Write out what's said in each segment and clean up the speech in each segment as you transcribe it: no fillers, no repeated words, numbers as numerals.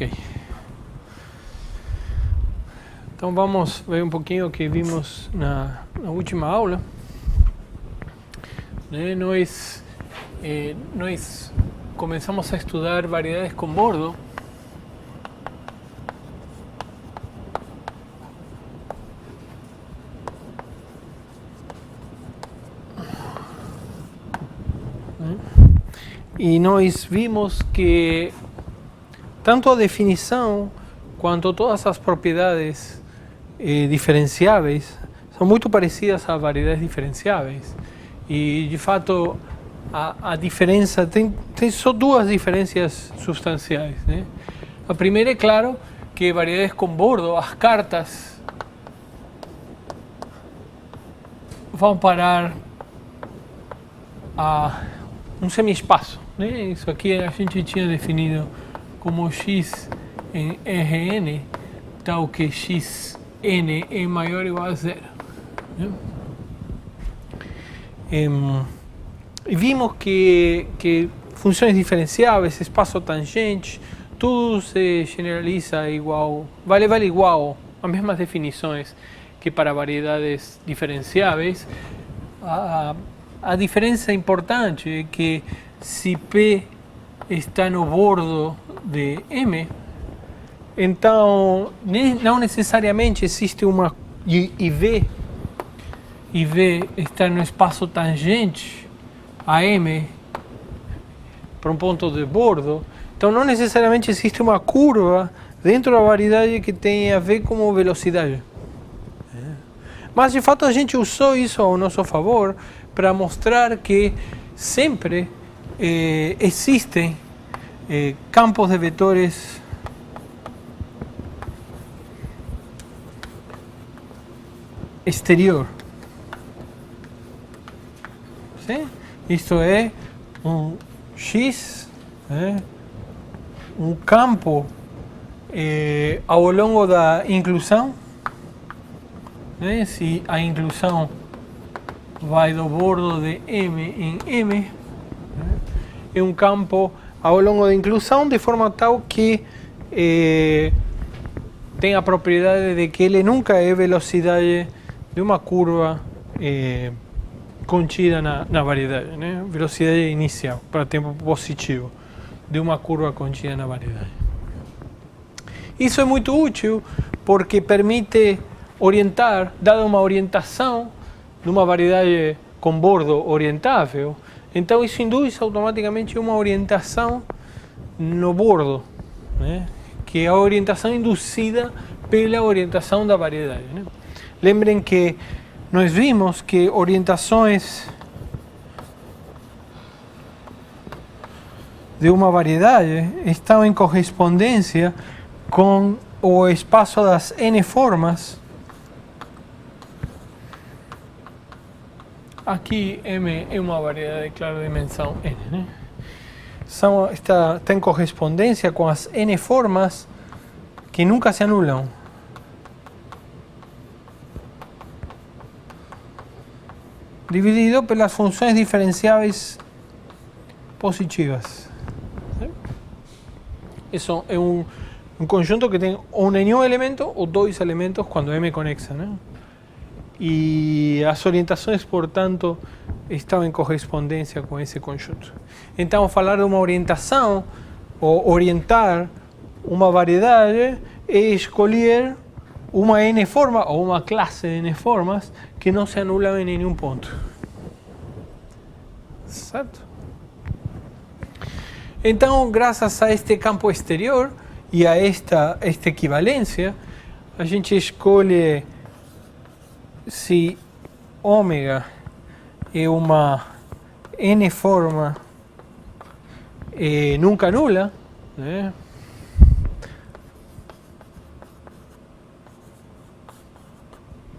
Ok. Então vamos ver um pouquinho o que vimos na última aula. Nós começamos a estudar variedades com bordo. E nós vimos que tanto a definição quanto todas as propriedades diferenciáveis são muito parecidas a variedades diferenciáveis. E de fato a diferença tem só duas diferenças substanciais, né? A primeira é claro que variedades com bordo, as cartas vão parar a um semiespaço, né? Isso aqui a gente tinha definido como x em Rn, tal que xn é maior ou igual a zero, né? E vimos que funções diferenciáveis, espaço tangente, tudo se generaliza igual, vale igual, as mesmas definições que para variedades diferenciáveis. A diferença importante é que se P está no bordo de M, então não necessariamente existe uma e V está no espaço tangente a M para um ponto de bordo, então não necessariamente existe uma curva dentro da variedade que tenha a ver com velocidade. Mas de fato a gente usou isso ao nosso favor para mostrar que sempre existem campos de vetores exterior. Sim? Isto é um X, um campo ao longo da inclusão. Se a inclusão vai do bordo de M em M, é um campo ao longo da inclusão de forma tal que tem a propriedade de que ele nunca é velocidade de uma curva contida na variedade, né? Velocidade inicial para tempo positivo de uma curva contida na variedade. Isso é muito útil porque permite orientar, dada uma orientação de uma variedade com bordo orientável, então isso induz automaticamente uma orientação no bordo, né? Que é a orientação induzida pela orientação da variedade, né? Lembrem que nós vimos que orientações de uma variedade estão em correspondência com o espaço das n formas. Aqui M é uma variedade de clara dimensão n, né? Está em correspondência com as n formas que nunca se anulam. Dividido pelas funções diferenciáveis positivas. Isso é um conjunto que tem ou nenhum elemento ou dois elementos quando M é conexa, né? E as orientações, portanto, estão em correspondência com esse conjunto. Então, falar de uma orientação ou orientar uma variedade é escolher uma n forma ou uma classe de n formas que não se anulam em nenhum ponto. Certo? Então, graças a este campo exterior e a esta equivalência, a gente escolhe se ômega é uma n forma nunca nula, né?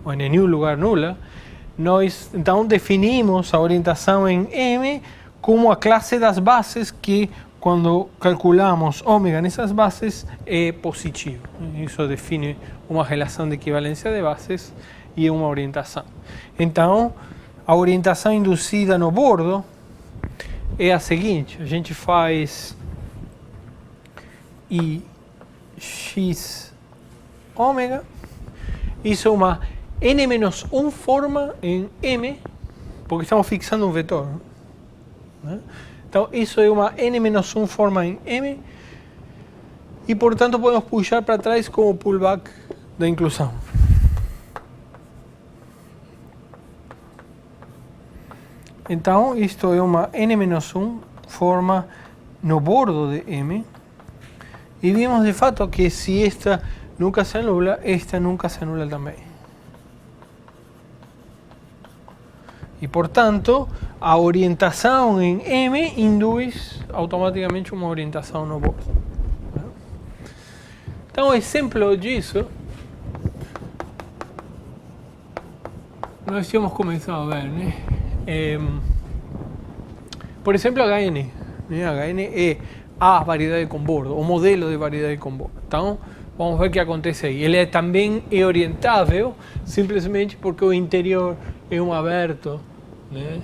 Ou em nenhum lugar nula, nós então definimos a orientação em M como a classe das bases que, quando calculamos ômega nessas bases, é positivo. Isso define uma relação de equivalência de bases e uma orientação. Então, a orientação induzida no bordo é a seguinte: a gente faz I x ômega. Isso é uma n-1 forma em M, porque estamos fixando um vetor, né? Então, isso é uma n-1 forma em M, e, portanto, podemos puxar para trás com o pullback da inclusão. Então, isto é uma n-1 forma no bordo de M, e vimos de fato que se esta nunca se anula, esta nunca se anula também. E, portanto, a orientação em M induz automaticamente uma orientação no bordo. Então, um exemplo disso, nós tínhamos começado a ver, né? Por exemplo, HN. Né? HN é a variedade com bordo, o modelo de variedade com bordo. Então, vamos ver o que acontece aí. Ele também é orientável, simplesmente porque o interior é um aberto, né,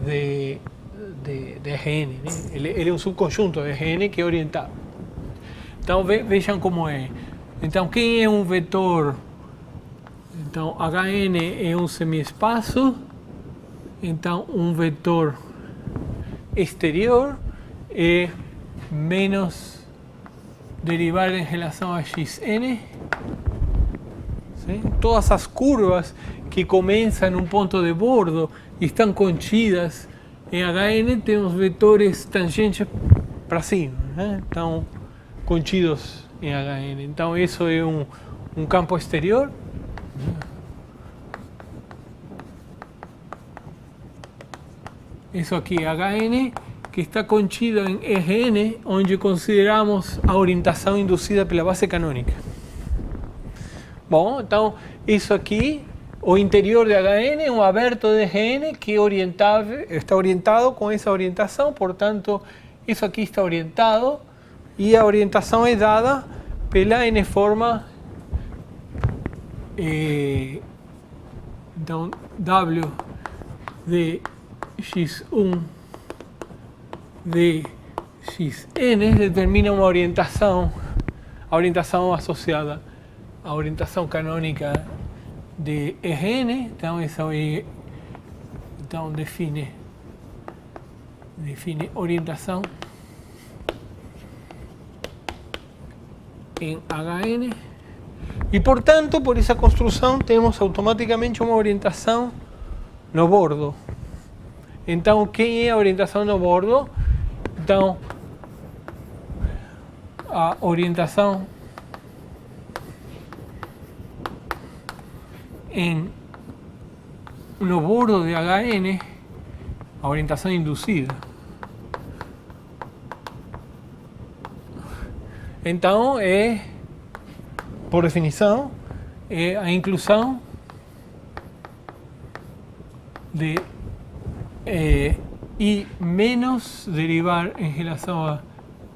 de RN. Né? Ele é um subconjunto de RN que é orientável. Então, vejam como é. Então, quem é um vetor? Então, HN é um semiespaço. Então, um vetor exterior é menos derivar em relação a xn. ¿Sí? Todas as curvas que começam em um ponto de bordo e estão contidas em HN, temos vetores tangentes para cima, né? Estão contidos em HN. Então, isso é um campo exterior. Isso aqui é HN, que está contido em RN, onde consideramos a orientação induzida pela base canônica. Bom, então, isso aqui, o interior de HN é um aberto de RN que está orientado com essa orientação, portanto, isso aqui está orientado, e a orientação é dada pela n-forma, então, W de x1 de xn determina uma orientação, a orientação associada à orientação canônica de RN. Então, isso aí, então define orientação em HN, e, portanto, por essa construção temos automaticamente uma orientação no bordo. Então, quem é a orientação no bordo? Então, a orientação no bordo de HN, a orientação induzida. Então, por definição, é a inclusão de e menos derivar em relação a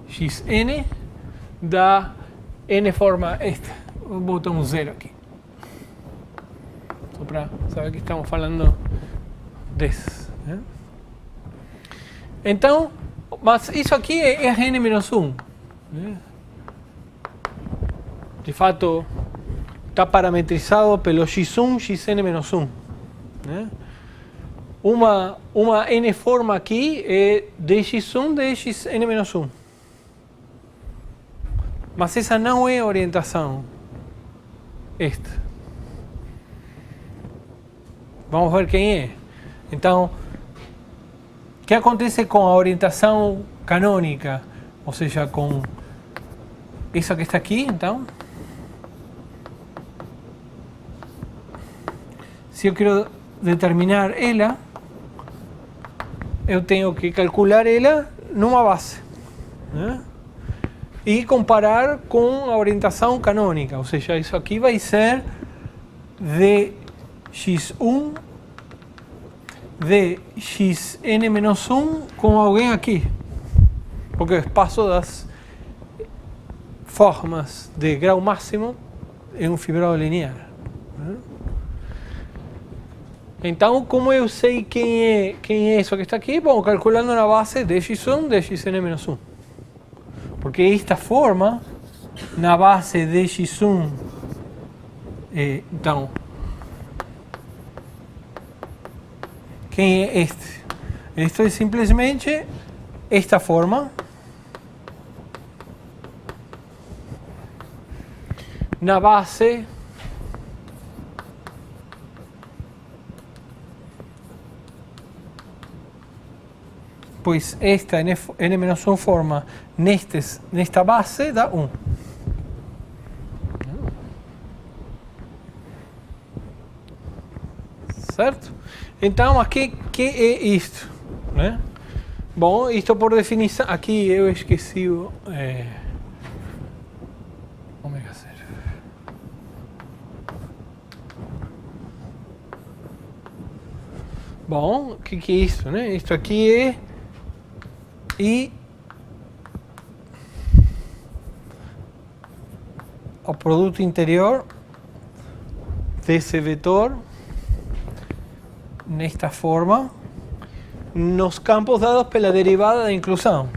xn da n-forma esta. Vou botar um zero aqui, só para saber que estamos falando desse, né? Então, mas isso aqui é Rn-1, né? De fato, está parametrizado pelo x1, xn-1, né? Uma n-forma aqui é dx1, dxn-1. Mas essa não é a orientação. Esta. Vamos ver quem é. Então, o que acontece com a orientação canônica? Ou seja, com essa que está aqui, então? Se eu quero determinar ela, eu tenho que calcular ela numa base, né? E comparar com a orientação canônica, ou seja, isso aqui vai ser de x1 de xn-1 com alguém aqui, porque o espaço das formas de grau máximo é um fibrado linear, né? Então, como eu sei quem é isso que está aqui? Bom, calculando na base de x1 de xn-1. Porque esta forma na base de x1. Então, quem é este? Esto é simplesmente esta forma. Na base pois esta n-1 forma nesta base dá 1. Certo? Então, aqui, que é isto? Né? Bom, isto por definição, aqui eu esqueci o ômega 0. Bom, o que é isso, né? Isto aqui é e o produto interior desse vetor nesta forma nos campos dados pela derivada da inclusão.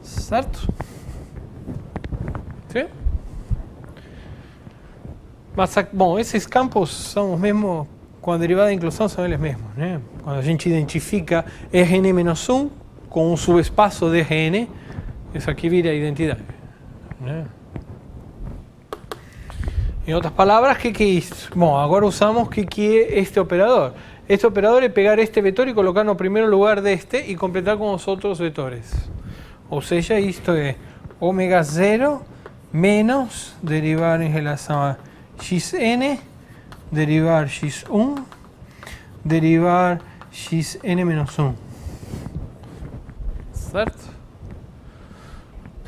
Certo? Sim? Mas, bom, esses campos são os mesmos, com a derivada da inclusão são eles mesmos, né? Quando a gente identifica Rn-1 com um subespaço de Rn, isso aqui vira a identidade. Né? Em outras palavras, o que é isso? Bom, agora usamos o que é este operador. Este operador é pegar este vetor e colocar no primeiro lugar deste e completar com os outros vetores. Ou seja, isto é ômega 0 menos derivar em relação a xn, derivar x1, derivar xn menos 1. Certo?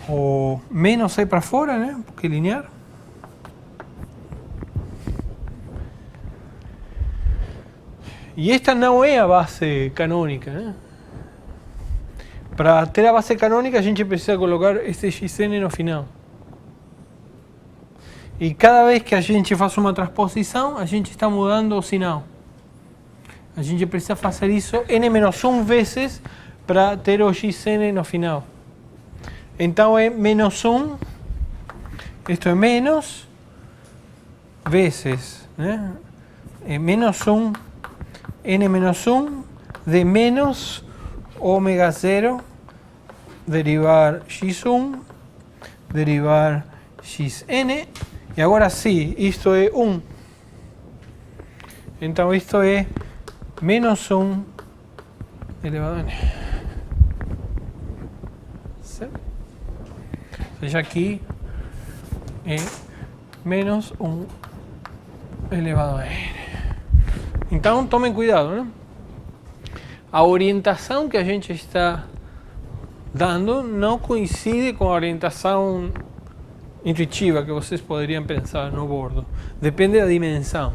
O menos sai para fora, né? Porque é linear. E esta não é a base canônica, né? Para ter a base canônica, a gente precisa colocar este xn no final. E cada vez que a gente faz uma transposição, a gente está mudando o sinal. A gente precisa fazer isso n-1 vezes para ter o xn no final. Então é menos 1, isto é menos, vezes, né? É menos 1, n-1 de menos ômega 0, derivar x1, derivar xn, e agora sim, isto é 1. Então isto é menos 1 elevado a n. Certo? Ou seja, aqui é menos 1 elevado a n. Então, tomem cuidado, né? A orientação que a gente está dando não coincide com a orientação intuitiva que vocês poderiam pensar no bordo. Depende da dimensão.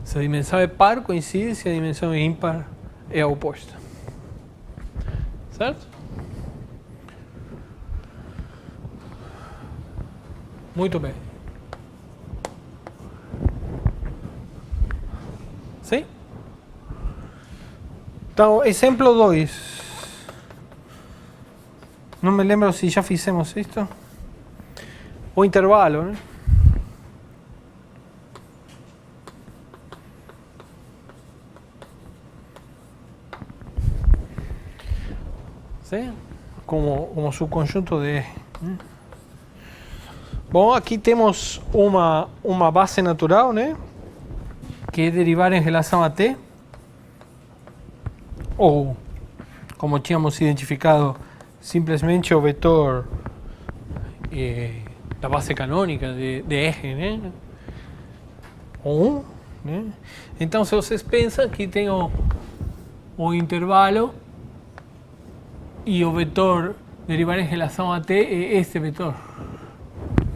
Se a dimensão é par, coincide. Se a dimensão é ímpar, é a oposta. Certo? Muito bem. Sim? Então, exemplo 2. Não me lembro se já fizemos isto. O intervalo, né? Sim? Como subconjunto de R. Bom, aqui temos uma base natural, né? Que é derivar em relação a t. Ou, como tínhamos identificado, simplesmente o vetor da base canônica de R, né? Ou 1, né? Então, se vocês pensam, aqui tem o intervalo e o vetor derivar em relação a t é este vetor.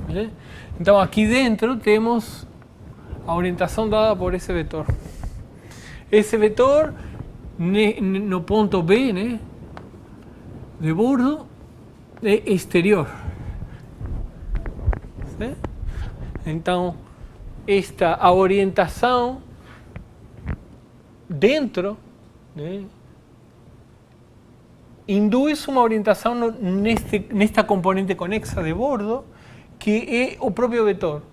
Né? Então, aqui dentro temos a orientação dada por esse vetor. Esse vetor no ponto B, né, de bordo, é exterior. Né? Então, a orientação dentro, né, induz uma orientação nesta componente conexa de bordo, que é o próprio vetor.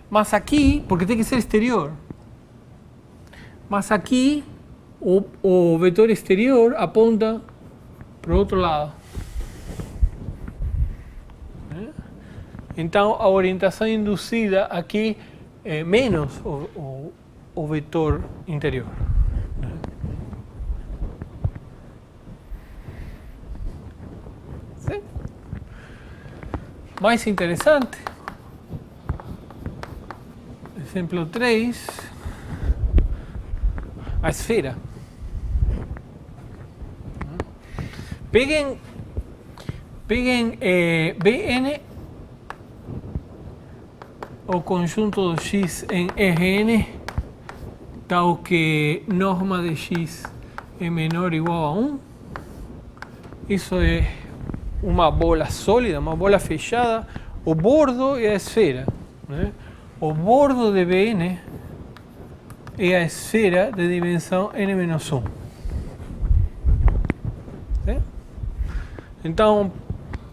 Mas aqui, porque tem que ser exterior, mas aqui o vetor exterior aponta para o outro lado. Então a orientação induzida aqui é menos o vetor interior. Sim? Mais interessante, exemplo 3, a esfera. Peguem Bn, o conjunto do X em Rn, tal que norma de X é menor ou igual a 1. Isso é uma bola sólida, uma bola fechada, o bordo é a esfera, né? O bordo de Bn é a esfera de dimensão n-1. Né? Então,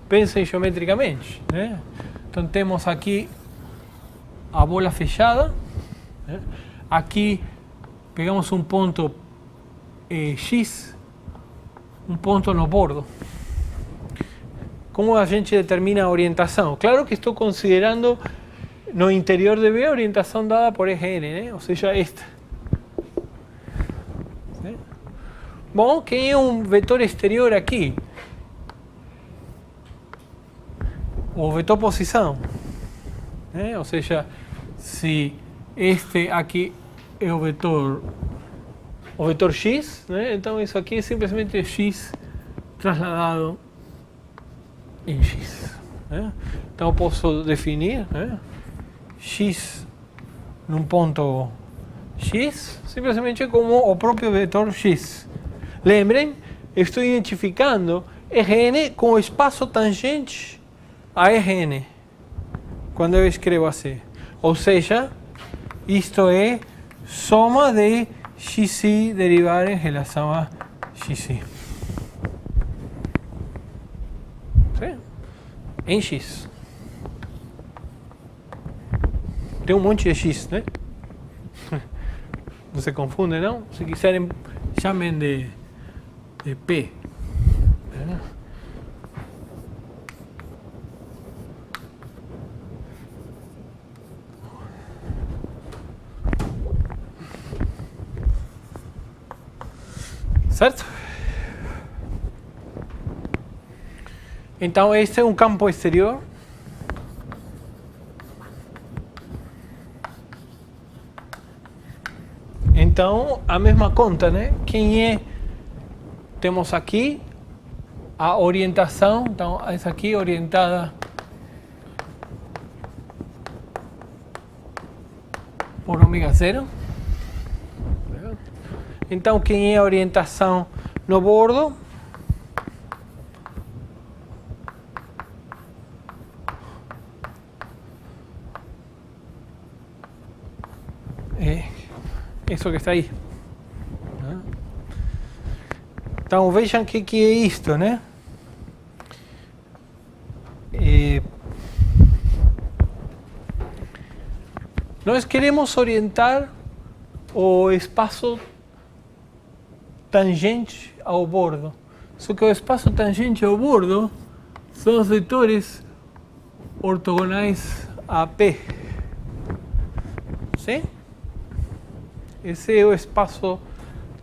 pensem geometricamente, né? Então temos aqui a bola fechada, né? Aqui pegamos um ponto X, um ponto no bordo. Como a gente determina a orientação? Claro que estou considerando no interior de B a orientação dada por Rn, né? Ou seja, esta. Né? Bom, quem é um vetor exterior aqui? O vetor posição. Né? Ou seja, se este aqui é o vetor X, né? Então isso aqui é simplesmente X trasladado em X. Né? Então eu posso definir, né, X num ponto X simplesmente como o próprio vetor X. Lembrem, estou identificando Rn com o espaço tangente a Rn quando eu escrevo assim. Ou seja, isto é soma de xi derivar em relação a xi. Sim? Em x. Tem um monte de x, né? Não se confundem, não? Se quiserem, chamem de P. Certo? Então, este é um campo exterior. Então, a mesma conta, né? Quem é? Temos aqui a orientação. Então, essa aqui orientada por ômega 0. Então, quem é a orientação no bordo? É isso que está aí. Então, vejam o que é isto, né? Nós queremos orientar o espaço tangente ao bordo. Só que o espaço tangente ao bordo são os vetores ortogonais a P. Sim? Esse é o espaço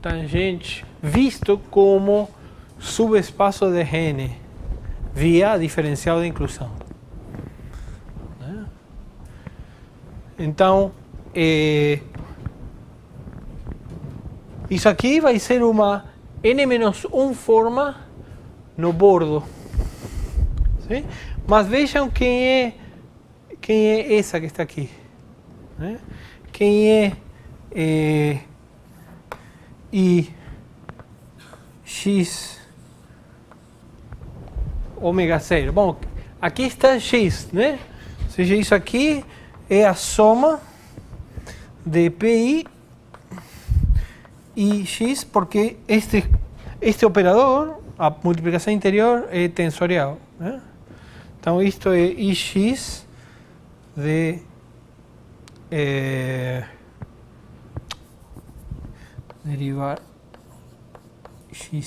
tangente visto como subespaço de Rn via diferencial de inclusão. Então, isso aqui vai ser uma n-1 forma no bordo. Sim? Mas vejam quem é essa que está aqui. Né? Quem é I x ômega 0. Bom, aqui está x, né? Ou seja, isso aqui é a soma de Pi ix, porque este operador, a multiplicação interior, é tensorial. Né? Então, isto é ix de derivar xi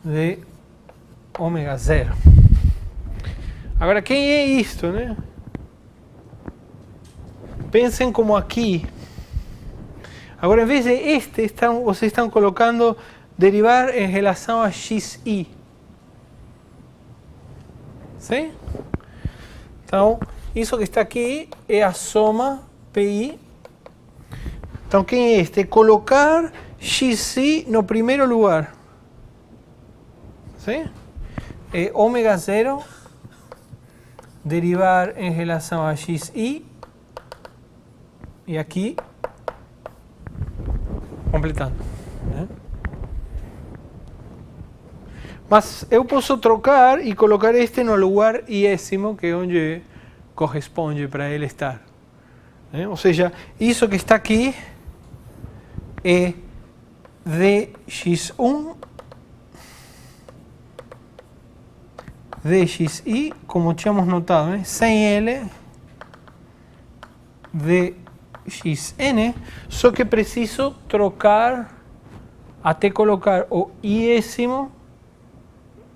de ômega zero. Agora, quem é isto, né? Pensem como aqui. Agora, em vez de vocês estão colocando derivar em relação a xi. Sim? Então, isso que está aqui é a soma pi. Então, quem é este? Colocar xi no primeiro lugar. Sim? É ômega zero derivar em relação a xi. E aqui, completando. Né? Mas eu posso trocar e colocar este no lugar iésimo, que é onde corresponde para ele estar. Né? Ou seja, isso que está aqui é dx1 dxi, como tínhamos notado, né? Sem L dxn, só que preciso trocar até colocar o iésimo,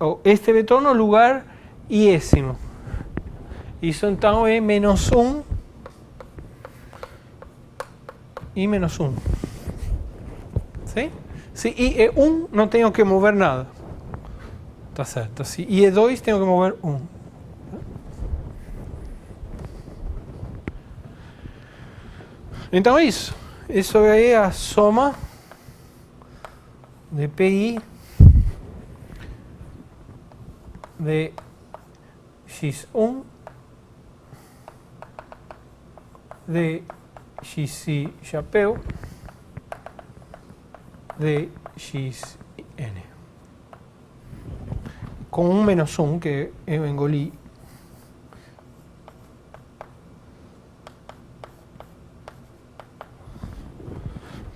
ou este vetor no lugar iésimo. Isso então é menos 1 e menos 1. Sim? Se i é 1, não tenho que mover nada. Tá certo. Se i é 2, tenho que mover 1. Então é isso. Isso é a soma de pi de x1 de xi chapéu de xn. Com um menos 1 que eu engoli.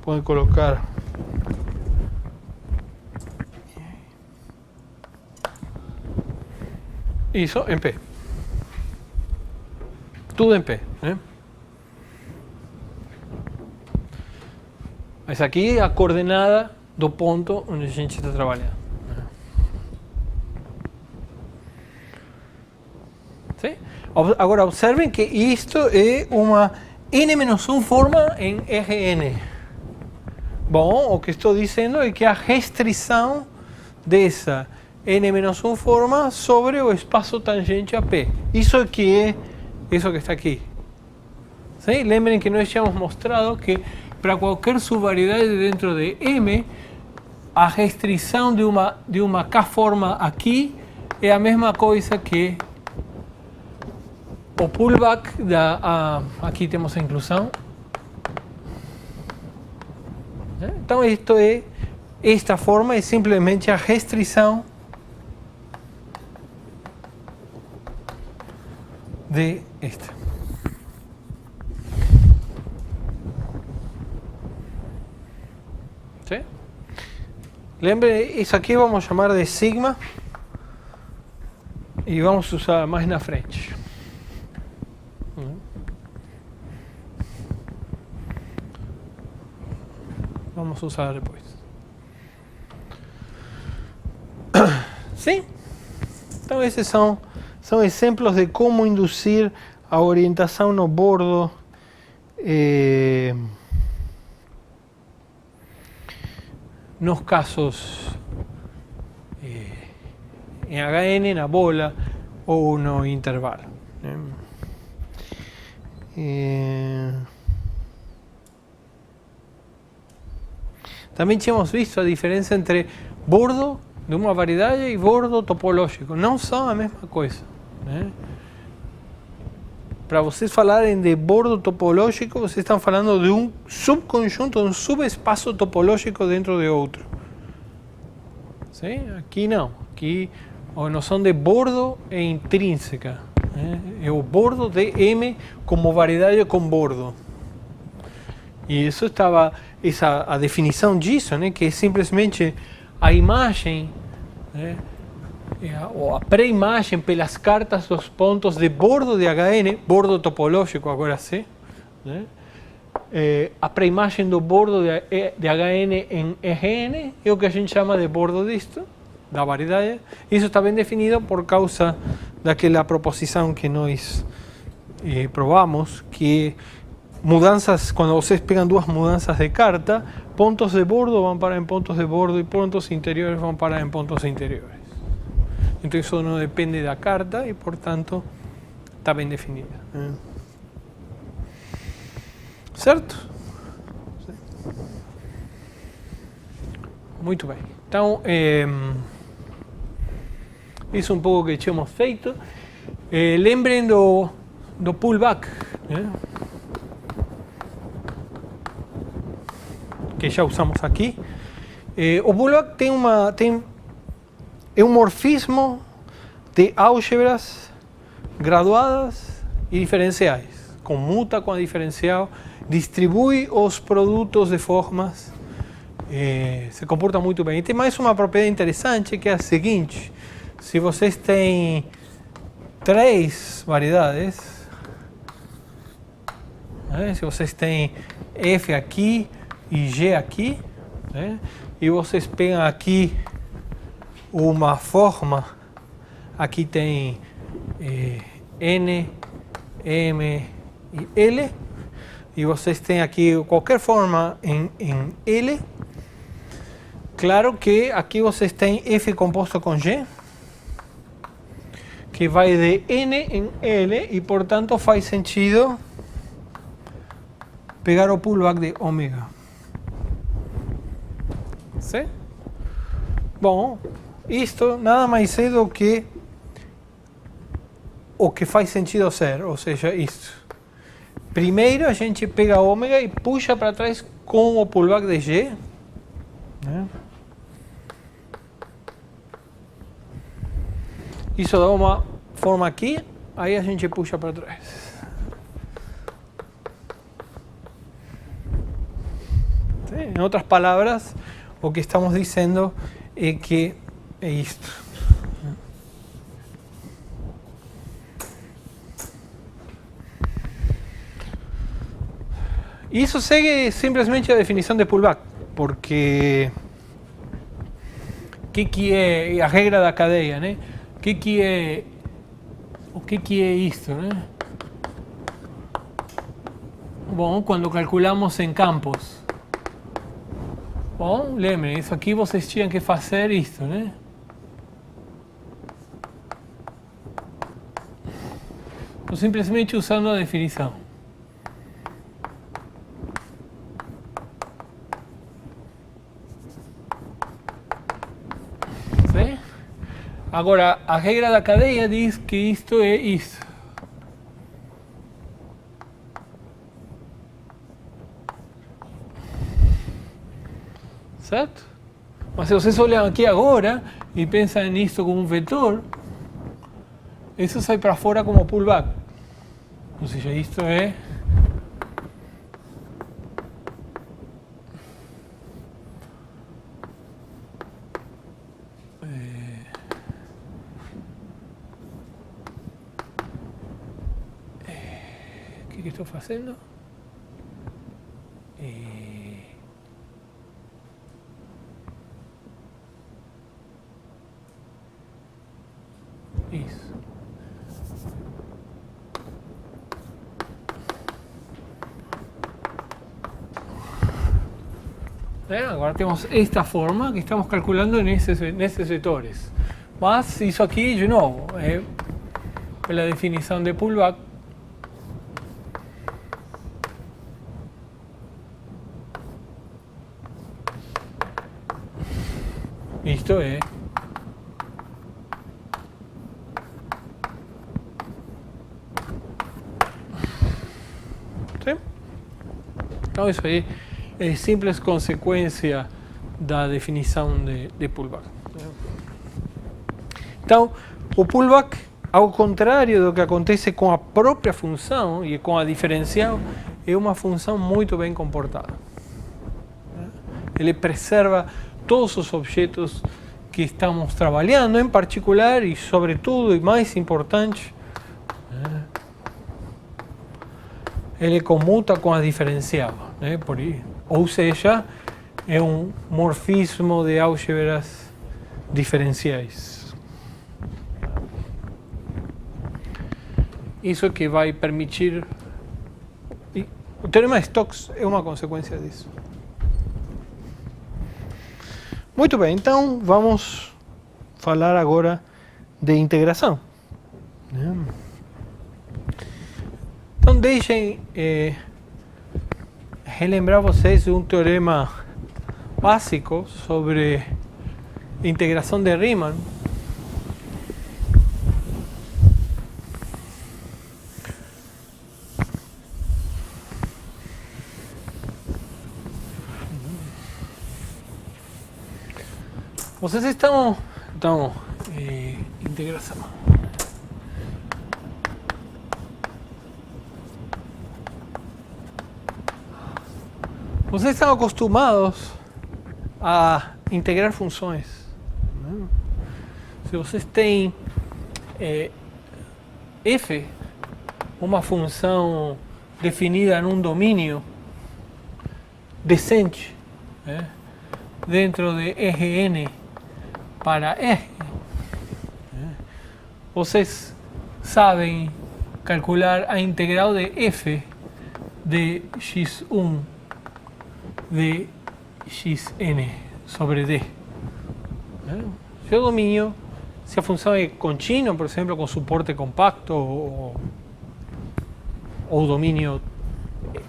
Pode colocar isso em P. Tudo em P. Né? Mas aqui é a coordenada do ponto onde a gente está trabalhando. Sim? Agora, observem que isto é uma n-1 forma em Rn. Bom, o que estou dizendo é que a restrição dessa n-1 forma sobre o espaço tangente a P. Isso que está aqui. Sim? Lembrem que nós tínhamos mostrado que para qualquer subvariedade dentro de M, a restrição de uma K-forma aqui é a mesma coisa que o pullback aqui temos a inclusão. Então esta forma é simplesmente a restrição de esta. ¿Sí? Lembre, isso aqui vamos chamar de sigma e vamos usar mais na frente. Vamos usar depois. Sim? Então esses são exemplos de como induzir a orientação no bordo nos casos em HN, na bola ou no intervalo. Também tínhamos visto a diferença entre bordo de uma variedade e bordo topológico. Não são a mesma coisa. Né? Para vocês falarem de bordo topológico, vocês estão falando de um subconjunto, um subespaço topológico dentro de outro. Sim? Aqui não. Aqui a noção de bordo é intrínseca. Né? É o bordo de M como variedade com bordo. E isso estava, a definição disso, né, que é simplesmente a imagem, né, ou a pré-imagem pelas cartas dos pontos de bordo de HN, bordo topológico agora sim, né, a pré-imagem do bordo de HN em RN é o que a gente chama de bordo disto, da variedade. Isso está bem definido por causa daquela proposição que nós provamos, que mudanças, quando vocês pegam duas mudanças de carta, pontos de bordo vão parar em pontos de bordo e pontos interiores vão parar em pontos interiores. Então isso não depende da carta e, portanto, está bem definida. Certo? Muito bem. Então, isso um pouco que tínhamos feito. Lembrem do pullback, né? Que já usamos aqui. O pullback é um morfismo de álgebras graduadas e diferenciais. Comuta com a diferencial, distribui os produtos de formas, se comporta muito bem. E tem mais uma propriedade interessante, que é a seguinte: se vocês têm 3 variedades, né, se vocês têm F aqui e G aqui, né, e vocês pegam aqui uma forma, aqui tem N, M e L, e vocês têm aqui qualquer forma em L, claro que aqui vocês têm F composto com G, que vai de N em L, e portanto faz sentido pegar o pullback de ômega. Sim? Bom, isto nada mais é do que o que faz sentido ser, ou seja, isto. Primeiro a gente pega ômega e puxa para trás com o pullback de G, né? Isso dá uma forma aqui, aí a gente puxa para trás. Sim? Em outras palavras, o que estamos dizendo é que é isto. Isso segue simplesmente a definição de pullback, porque que é a regra da cadeia, né? O que é isto, né? Bom, quando calculamos em campos. Bom, lembrem, isso aqui vocês tinham que fazer isto, né? Estou simplesmente usando a definição. Sim? Agora, a regra da cadeia diz que isto é isso. Certo? Mas se vocês olham aqui agora e pensam nisso como um vetor, isso sai para fora como pullback. Ou seja, isto é o que estou fazendo? Isso. Agora temos esta forma que estamos calculando nesses vetores. Mas isso aqui, de novo, é pela definição de pullback. Isto é sim? Então isso aí é simples consequência da definição de pullback. Então, o pullback, ao contrário do que acontece com a própria função e com a diferencial, é uma função muito bem comportada. Ele preserva todos os objetos que estamos trabalhando, em particular e sobretudo, e mais importante, ele comuta com a diferencial, né? Ou seja, é um morfismo de álgebras diferenciais. Isso que vai permitir... O teorema de Stokes é uma consequência disso. Muito bem, então vamos falar agora de integração. Então deixem relembrar vocês um teorema básico sobre integração de Riemann. Vocês estão... Então, integração. Vocês estão acostumados a integrar funções. Se vocês têm f, uma função definida em um domínio decente, dentro de Rn para R, vocês sabem calcular a integral de f de x1 de xn sobre d. Se o domínio, se a função é contínua, por exemplo, com suporte compacto, ou domínio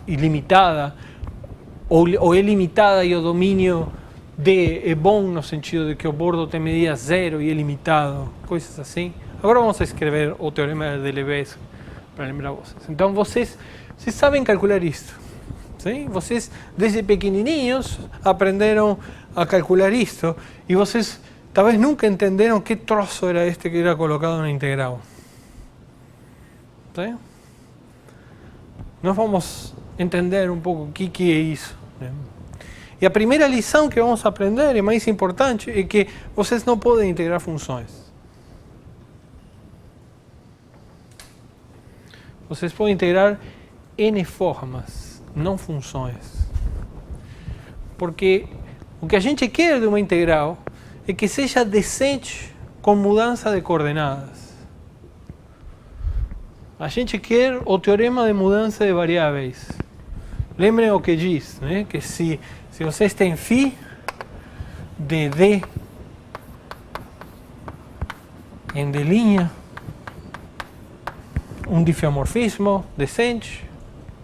ilimitada, ou é limitada e o domínio D é bom no sentido de que o bordo tem medida zero e é limitado, coisas assim. Agora vamos a escrever o teorema de Lebesgue para lembrar vocês. Então vocês sabem calcular isto. Sim? Vocês desde pequenininhos aprenderam a calcular isto e vocês talvez nunca entenderam que troço era este que era colocado na integral. Sim? Nós vamos entender um pouco o que é isso. E a primeira lição que vamos aprender, e mais importante, é que vocês não podem integrar funções. Vocês podem integrar N formas, não funções. Porque o que a gente quer de uma integral é que seja decente com mudança de coordenadas. A gente quer o teorema de mudança de variáveis. Lembrem o que diz, né? Que se vocês têm φ de D em D', um diffeomorfismo decente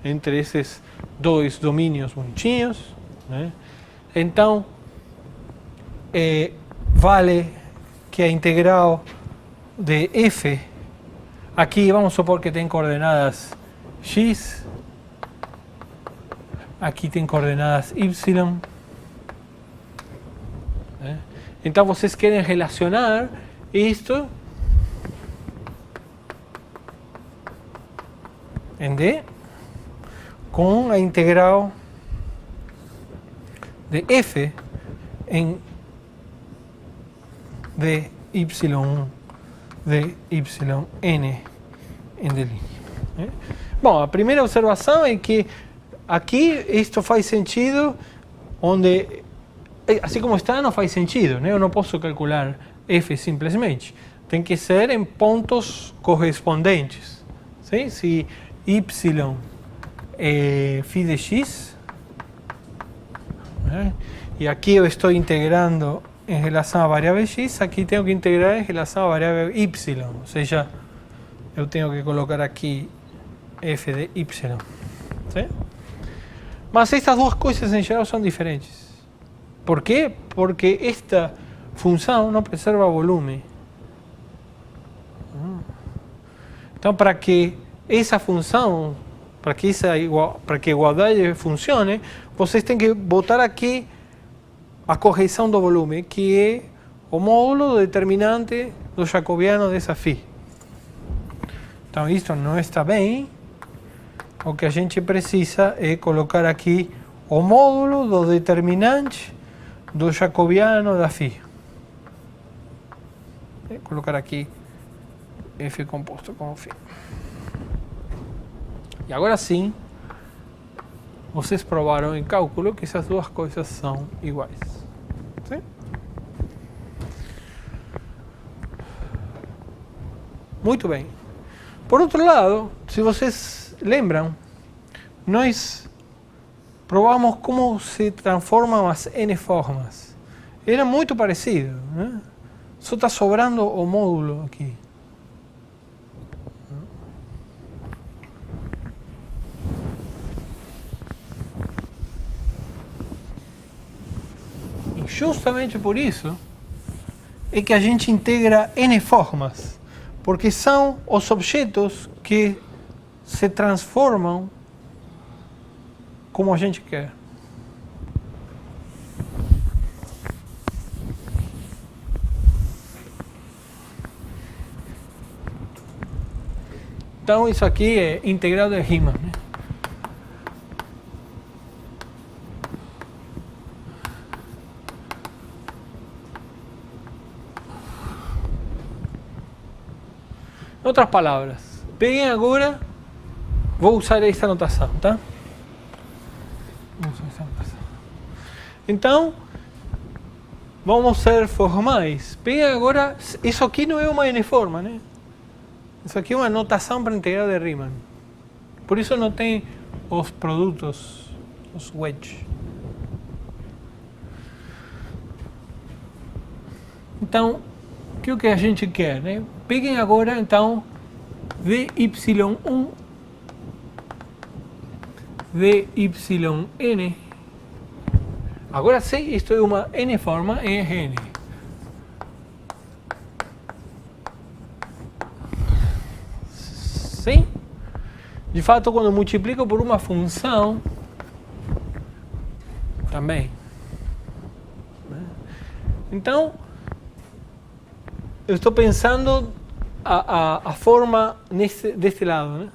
entre esses dois domínios bonitinhos, né? Então, vale que a integral de f, aqui vamos supor que tem coordenadas x, aqui tem coordenadas y. Então vocês querem relacionar isto em D com a integral de f em de y1 de yn em D'. Bom, a primeira observação é que aqui isto faz sentido onde, assim como está, não faz sentido, né? Eu não posso calcular f simplesmente. Tem que ser em pontos correspondentes. Sim? Se y é φ de x, né? E aqui eu estou integrando em relação à variável x, aqui tenho que integrar em relação à variável y. Ou seja, eu tenho que colocar aqui f de y. Sim? Mas estas duas coisas em geral são diferentes. Por quê? Porque esta função não preserva volume. Então, para que essa função, para que a igualdade funcione, vocês têm que botar aqui a correção do volume, que é o módulo determinante do jacobiano dessa φ. Então, isto não está bem. o que a gente precisa é colocar aqui o módulo do determinante do jacobiano da φ. Colocar aqui F composto com φ. E agora sim, vocês provaram em cálculo que essas duas coisas são iguais. Sim? Muito bem. Por outro lado, se vocês lembram, nós provamos como se transformam as n formas. Era muito parecido, né? Só está sobrando o módulo aqui. E justamente por isso é que a gente integra n formas, porque são os objetos que se transformam como a gente quer. Então isso aqui é integral de Riemann, né? Em outras palavras, peguem agora, vou usar essa notação, tá? Então, vamos ser formais. Peguem agora, isso aqui não é uma n-forma, né? Isso aqui é uma notação para integral de Riemann. Por isso não tem os produtos, os wedges. Então, o que a gente quer, né? Peguem agora, então, dy1, dyn. Agora sim, isto é uma n-forma em Rn. Sim? De fato, quando multiplico por uma função, também. Então, eu estou pensando a forma deste lado, né?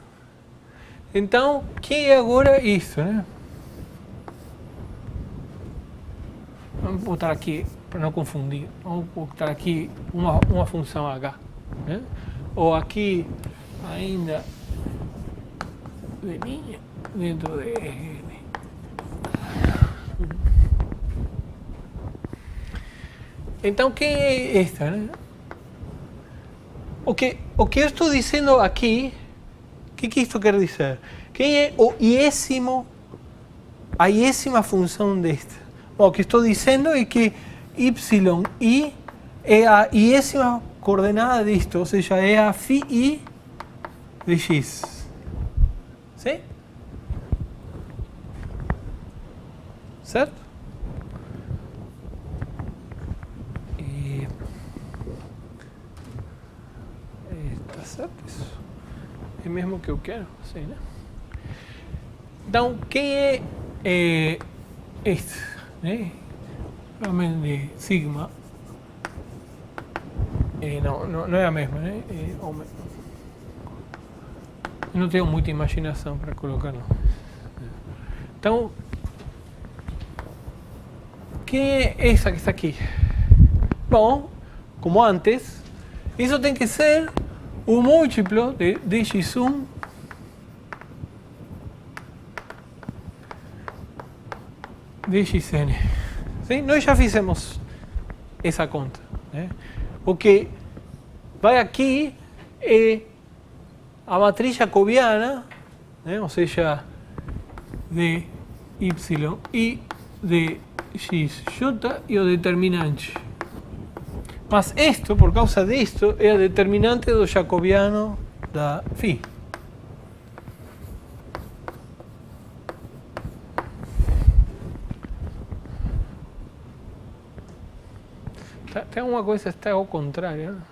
Então, o que é agora isso, né? Vamos botar aqui, para não confundir, vamos botar aqui uma função h, né? Ou aqui, ainda, dentro de Rn. Então, quem é esta, né? O que eu estou dizendo aqui, o que isto quer dizer? Quem é a iésima função desta? Bom, o que estou dizendo é que yi é a iésima coordenada disto, ou seja, é a φi de x. Sim? Certo? Está certo isso? É mesmo que eu quero? Sim, né? Então, quem é este? Né? Realmente sigma. Não é a mesma, né? Eu não tenho muita imaginação para colocar, não. Então, quem é essa que está aqui? Bom, como antes, isso tem que ser o múltiplo de dx1 dxn. Sim? Nós já fizemos essa conta, né? O que vai aqui é a matriz jacobiana, né? Ou seja, de y e de xj e o determinante. Mas isto, por causa disto, é a determinante do jacobiano da φ. Tem uma coisa que está ao contrário.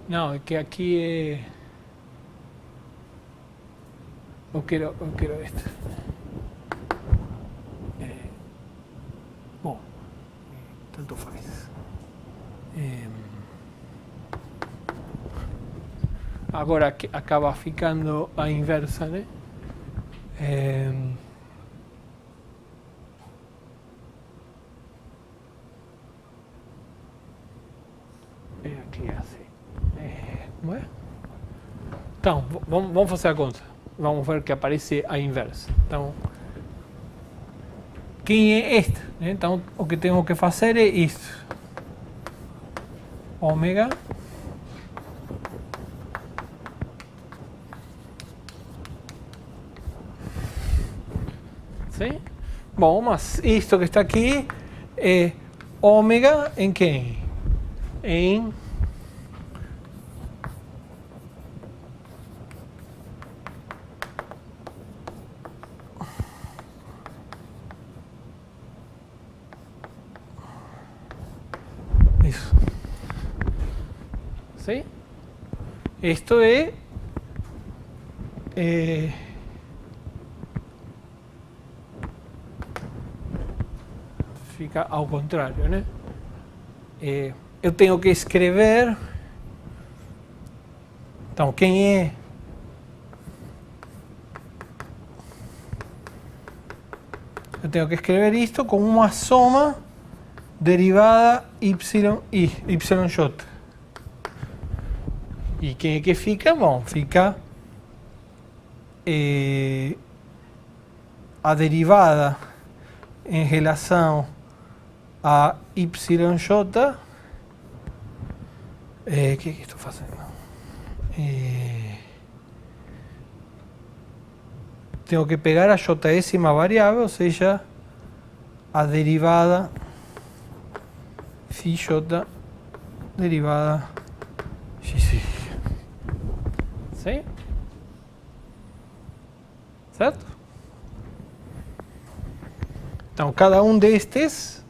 Não, é que aqui é... Eu quero este. Bom, tanto faz. agora que acaba ficando a inversa, né? Aqui é assim. Como é? Então, vamos fazer a conta. Vamos ver que aparece a inversa. Então, quem é este? Então, o que tenho que fazer é isto. Ômega sim? Bom, mas isto que está aqui é ômega em quem? Em isso. ¿Sí? Esto es fica ao contrário, né? Eu tenho que escrever. Então, quem é? Eu tenho que escrever isto com uma soma derivada yj. E quem é que fica? Bom, fica a derivada em relação a yj. O que estou fazendo? Tenho que pegar a jésima variável, ou seja, a derivada φj derivada xi. Sim? Certo? Então, cada um destes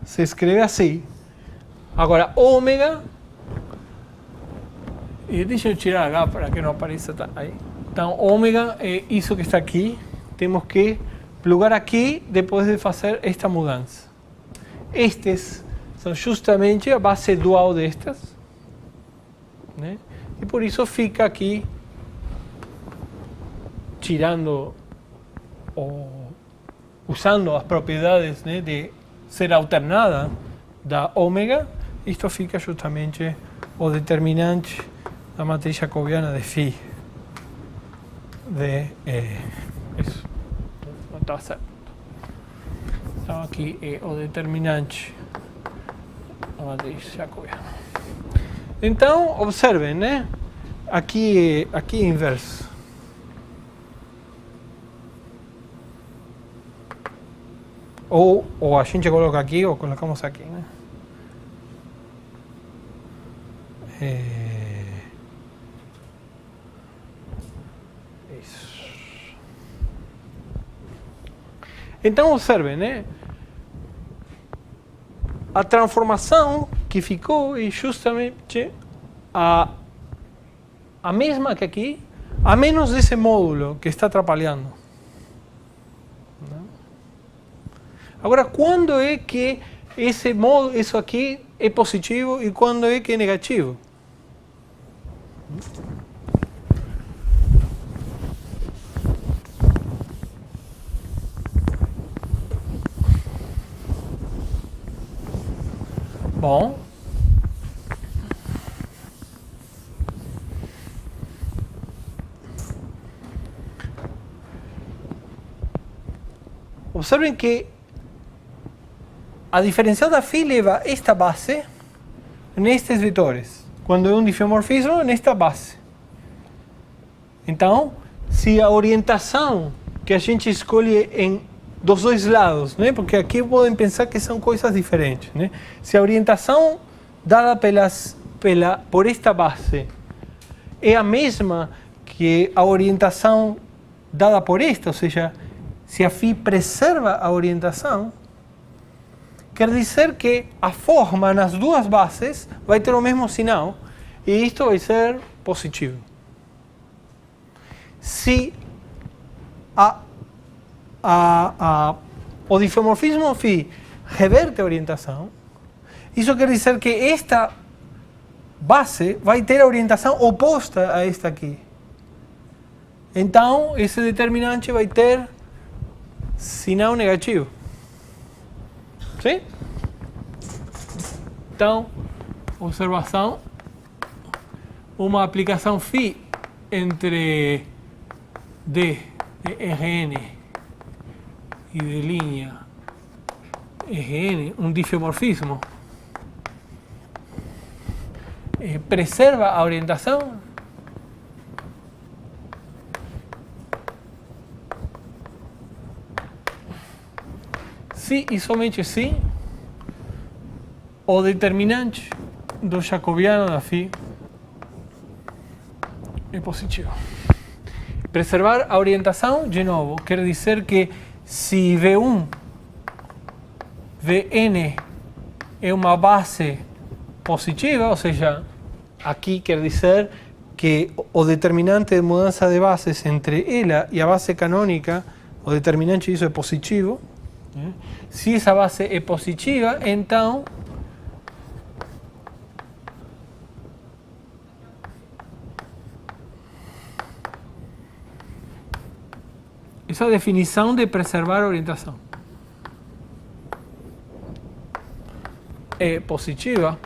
se escreve assim. Agora, ômega. E deixa eu tirar H para que não apareça aí. Então, ômega é isso que está aqui. Temos que plugar aqui depois de fazer esta mudança. Estes são justamente a base dual destas, né? E por isso fica aqui, tirando usando as propriedades, né, de ser alternada da ômega, isto fica justamente o determinante da matriz jacobiana de φ. Isso. Não está certo. Então aqui é o determinante da matriz jacobiana. Então, observem, né? Aqui é inverso. Ou a gente coloca aqui ou colocamos aqui, né? Isso. Então, observem, né? A transformação que ficou é justamente a mesma que aqui, a menos esse módulo que está atrapalhando. Agora, quando é que esse módulo, isso aqui é positivo e quando é que é negativo? Bom, observem que a diferencial da φ leva esta base nestes vetores. Quando é um difeomorfismo, nesta base. Então, se a orientação que a gente escolhe dos dois lados, né? Porque aqui podem pensar que são coisas diferentes, né? Se a orientação dada por esta base é a mesma que a orientação dada por esta, ou seja, se a φ preserva a orientação, quer dizer que a forma nas duas bases vai ter o mesmo sinal e isto vai ser positivo. Se o difeomorfismo φ reverte a orientação, isso quer dizer que esta base vai ter a orientação oposta a esta aqui. Então, esse determinante vai ter sinal negativo. Sim? Então, observação, uma aplicação φ entre D de Rn e de linha Rn, um difeomorfismo, preserva a orientação? Se e somente se o determinante do jacobiano da φ é positivo. Preservar a orientação, de novo, quer dizer que se V1, Vn é uma base positiva, ou seja, aqui quer dizer que o determinante de mudança de bases entre ela e a base canônica, o determinante disso é positivo. Se essa base é positiva, então essa definição de preservar a orientação é positiva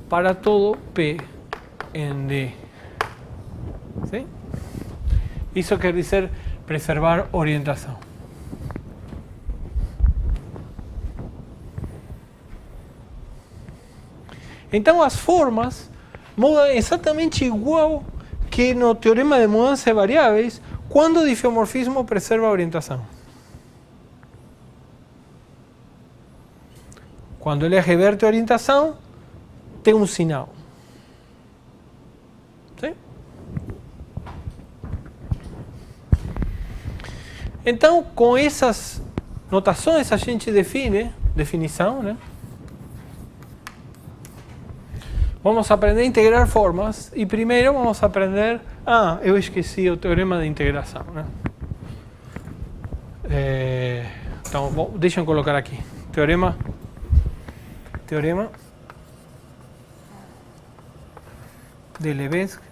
para todo P em D. ¿Sí? Isso quer dizer preservar orientação. Então as formas mudam exatamente igual que no teorema de mudança de variáveis quando o difeomorfismo preserva a orientação. Quando ele reverte a orientação, tem um sinal. Sim? Então, com essas notações, a gente definição, né? Vamos aprender a integrar formas e primeiro vamos aprender... eu esqueci o teorema de integração, né? Então, deixa eu colocar aqui. Teorema de Lebesgue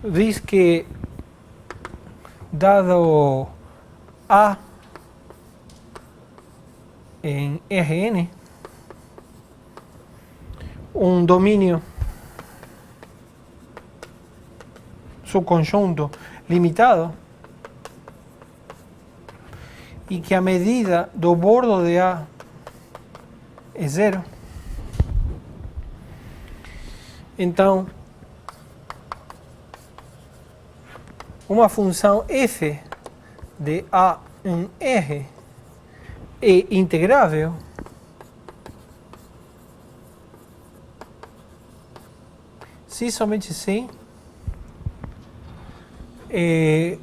diz que dado A em Rn, um domínio subconjunto limitado e que a medida do bordo de A é zero, então uma função f de A em R é integrável se somente se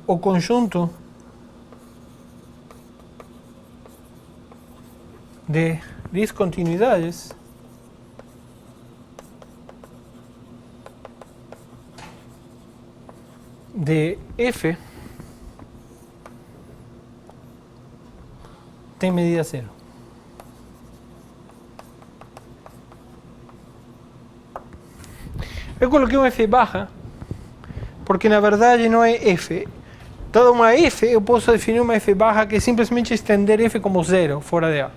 o conjunto de descontinuidades de f tem medida zero. Eu coloquei um f barra porque na verdade não é f. Dada uma f, eu posso definir uma f barra que é simplesmente estender f como zero fora de A.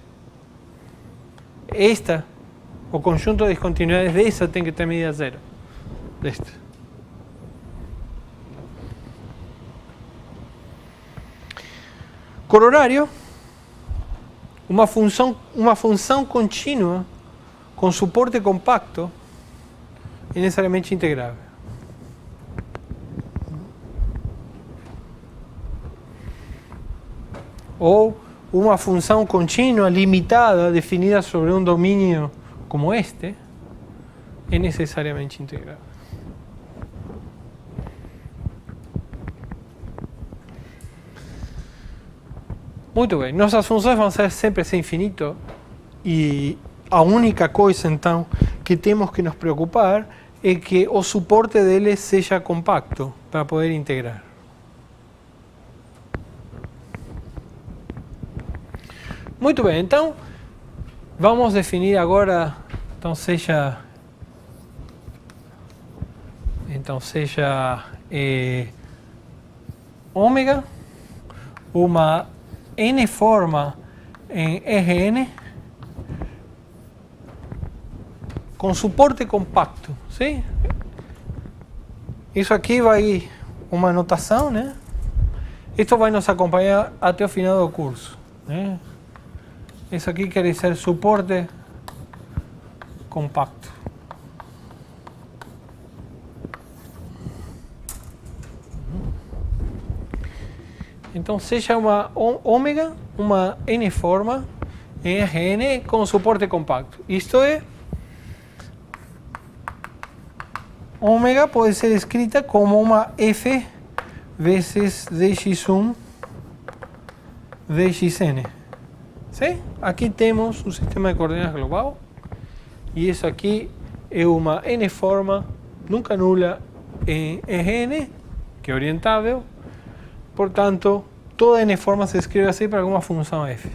O conjunto de descontinuidades dessa tem que ter medida zero. Deste. Corolário, uma função contínua com suporte compacto é necessariamente integrável. Ou uma função contínua limitada definida sobre um domínio como este é necessariamente integrável. Muito bem, nossas funções vão ser sempre sem infinito e a única coisa então que temos que nos preocupar é que o suporte deles seja compacto para poder integrar. Muito bem, então Vamos definir agora, então seja ômega, uma n-forma em Rn com suporte compacto, sim? Isso aqui vai uma anotação, né? Isso vai nos acompanhar até o final do curso, né? Isso aqui quer dizer suporte compacto. Então, seja uma ômega, uma n-forma em Rn com suporte compacto. Isto é, ômega pode ser escrita como uma F vezes dx1 dxn. ¿Sí? Aqui temos o sistema de coordenadas global e isso aqui é uma n-forma nunca nula em Rn, que é orientável. Portanto, toda n-forma se escreve assim para alguma função f.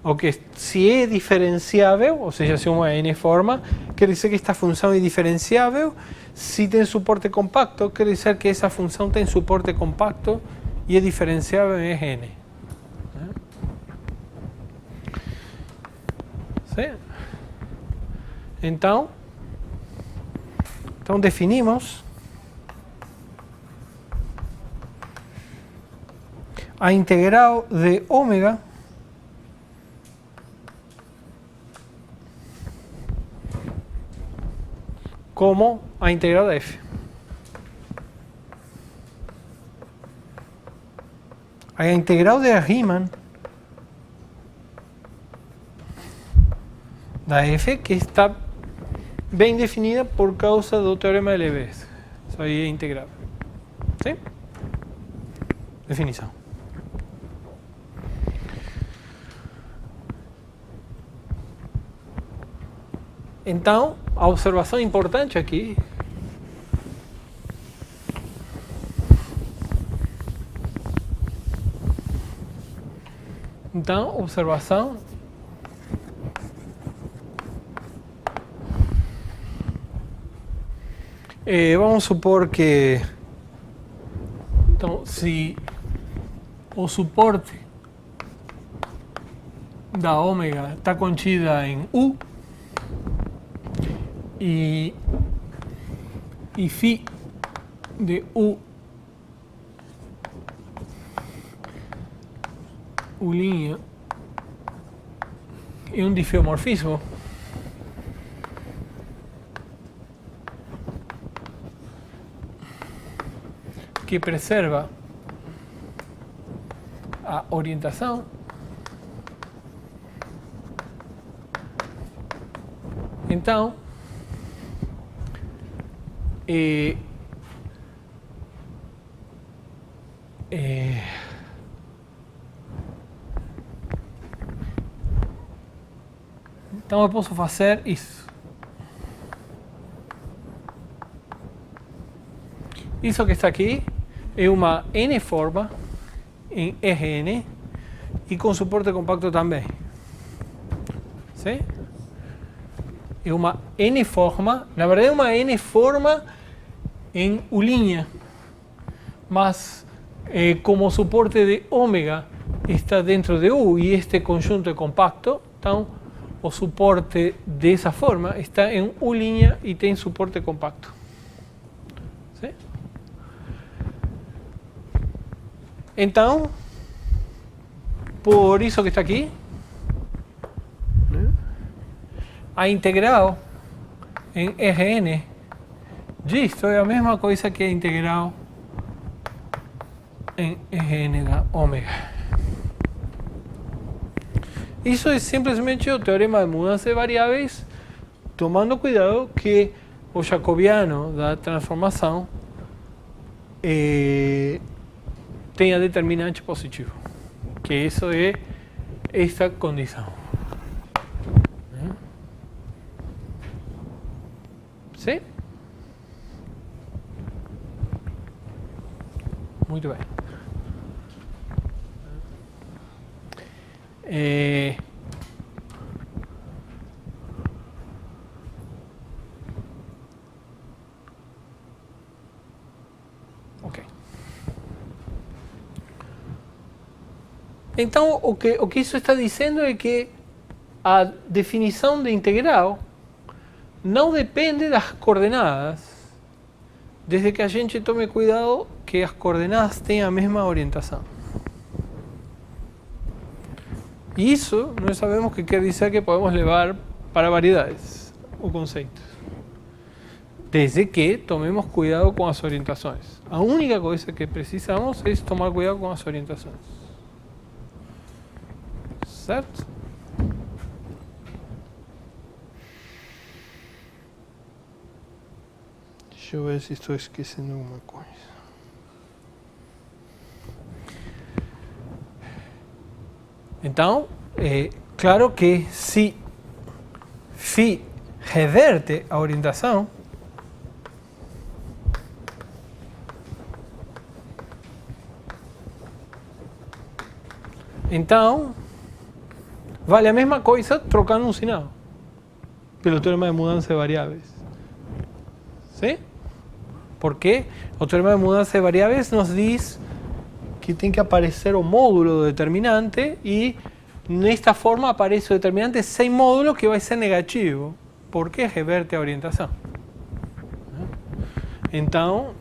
O que, se é diferenciável, ou seja, se é uma n-forma, quer dizer que esta função é diferenciável. Se tem suporte compacto, quer dizer que essa função tem suporte compacto e é diferenciável em Rn. Sim? Então definimos a integral de ômega como a integral de f. A integral de Riemann da f, que está bem definida por causa do teorema de Lebesgue. Isso aí é integrável. Sim? Definição. Então, a observação importante aqui observação vamos supor que então, se o suporte da ômega está contida em U e φ de U linha é um diffeomorfismo, que preserva a orientação, então então eu posso fazer isso. Isso que está aqui é uma n-forma em Rn e com suporte compacto também. Sim? É uma n-forma, na verdade é uma n-forma em U', mas como o suporte de ômega está dentro de U e este conjunto é compacto, então o suporte dessa forma está em U' e tem suporte compacto. Sim? Então, por isso que está aqui, a integral em Rn disto é a mesma coisa que a integral em Rn da ômega. Isso é simplesmente o teorema de mudança de variáveis, tomando cuidado que o jacobiano da transformação tenha determinante positivo, que isso é esta condição. Sim? Muito bem. Então, o que isso está dizendo é que a definição de integral não depende das coordenadas, desde que a gente tome cuidado que as coordenadas tenham a mesma orientação. E isso nós sabemos que quer dizer que podemos levar para variedades o conceito, desde que tomemos cuidado com as orientações. A única coisa que precisamos é tomar cuidado com as orientações. Certo? Deixa eu ver se estou esquecendo alguma coisa. Então, claro que se φ reverte a orientação, então vale a mesma coisa trocando um sinal pelo teorema de mudança de variáveis. Sim? Porque o teorema de mudança de variáveis nos diz que tem que aparecer o módulo do determinante e nesta forma aparece o determinante sem módulo, que vai ser negativo, porque reverte a orientação. Então,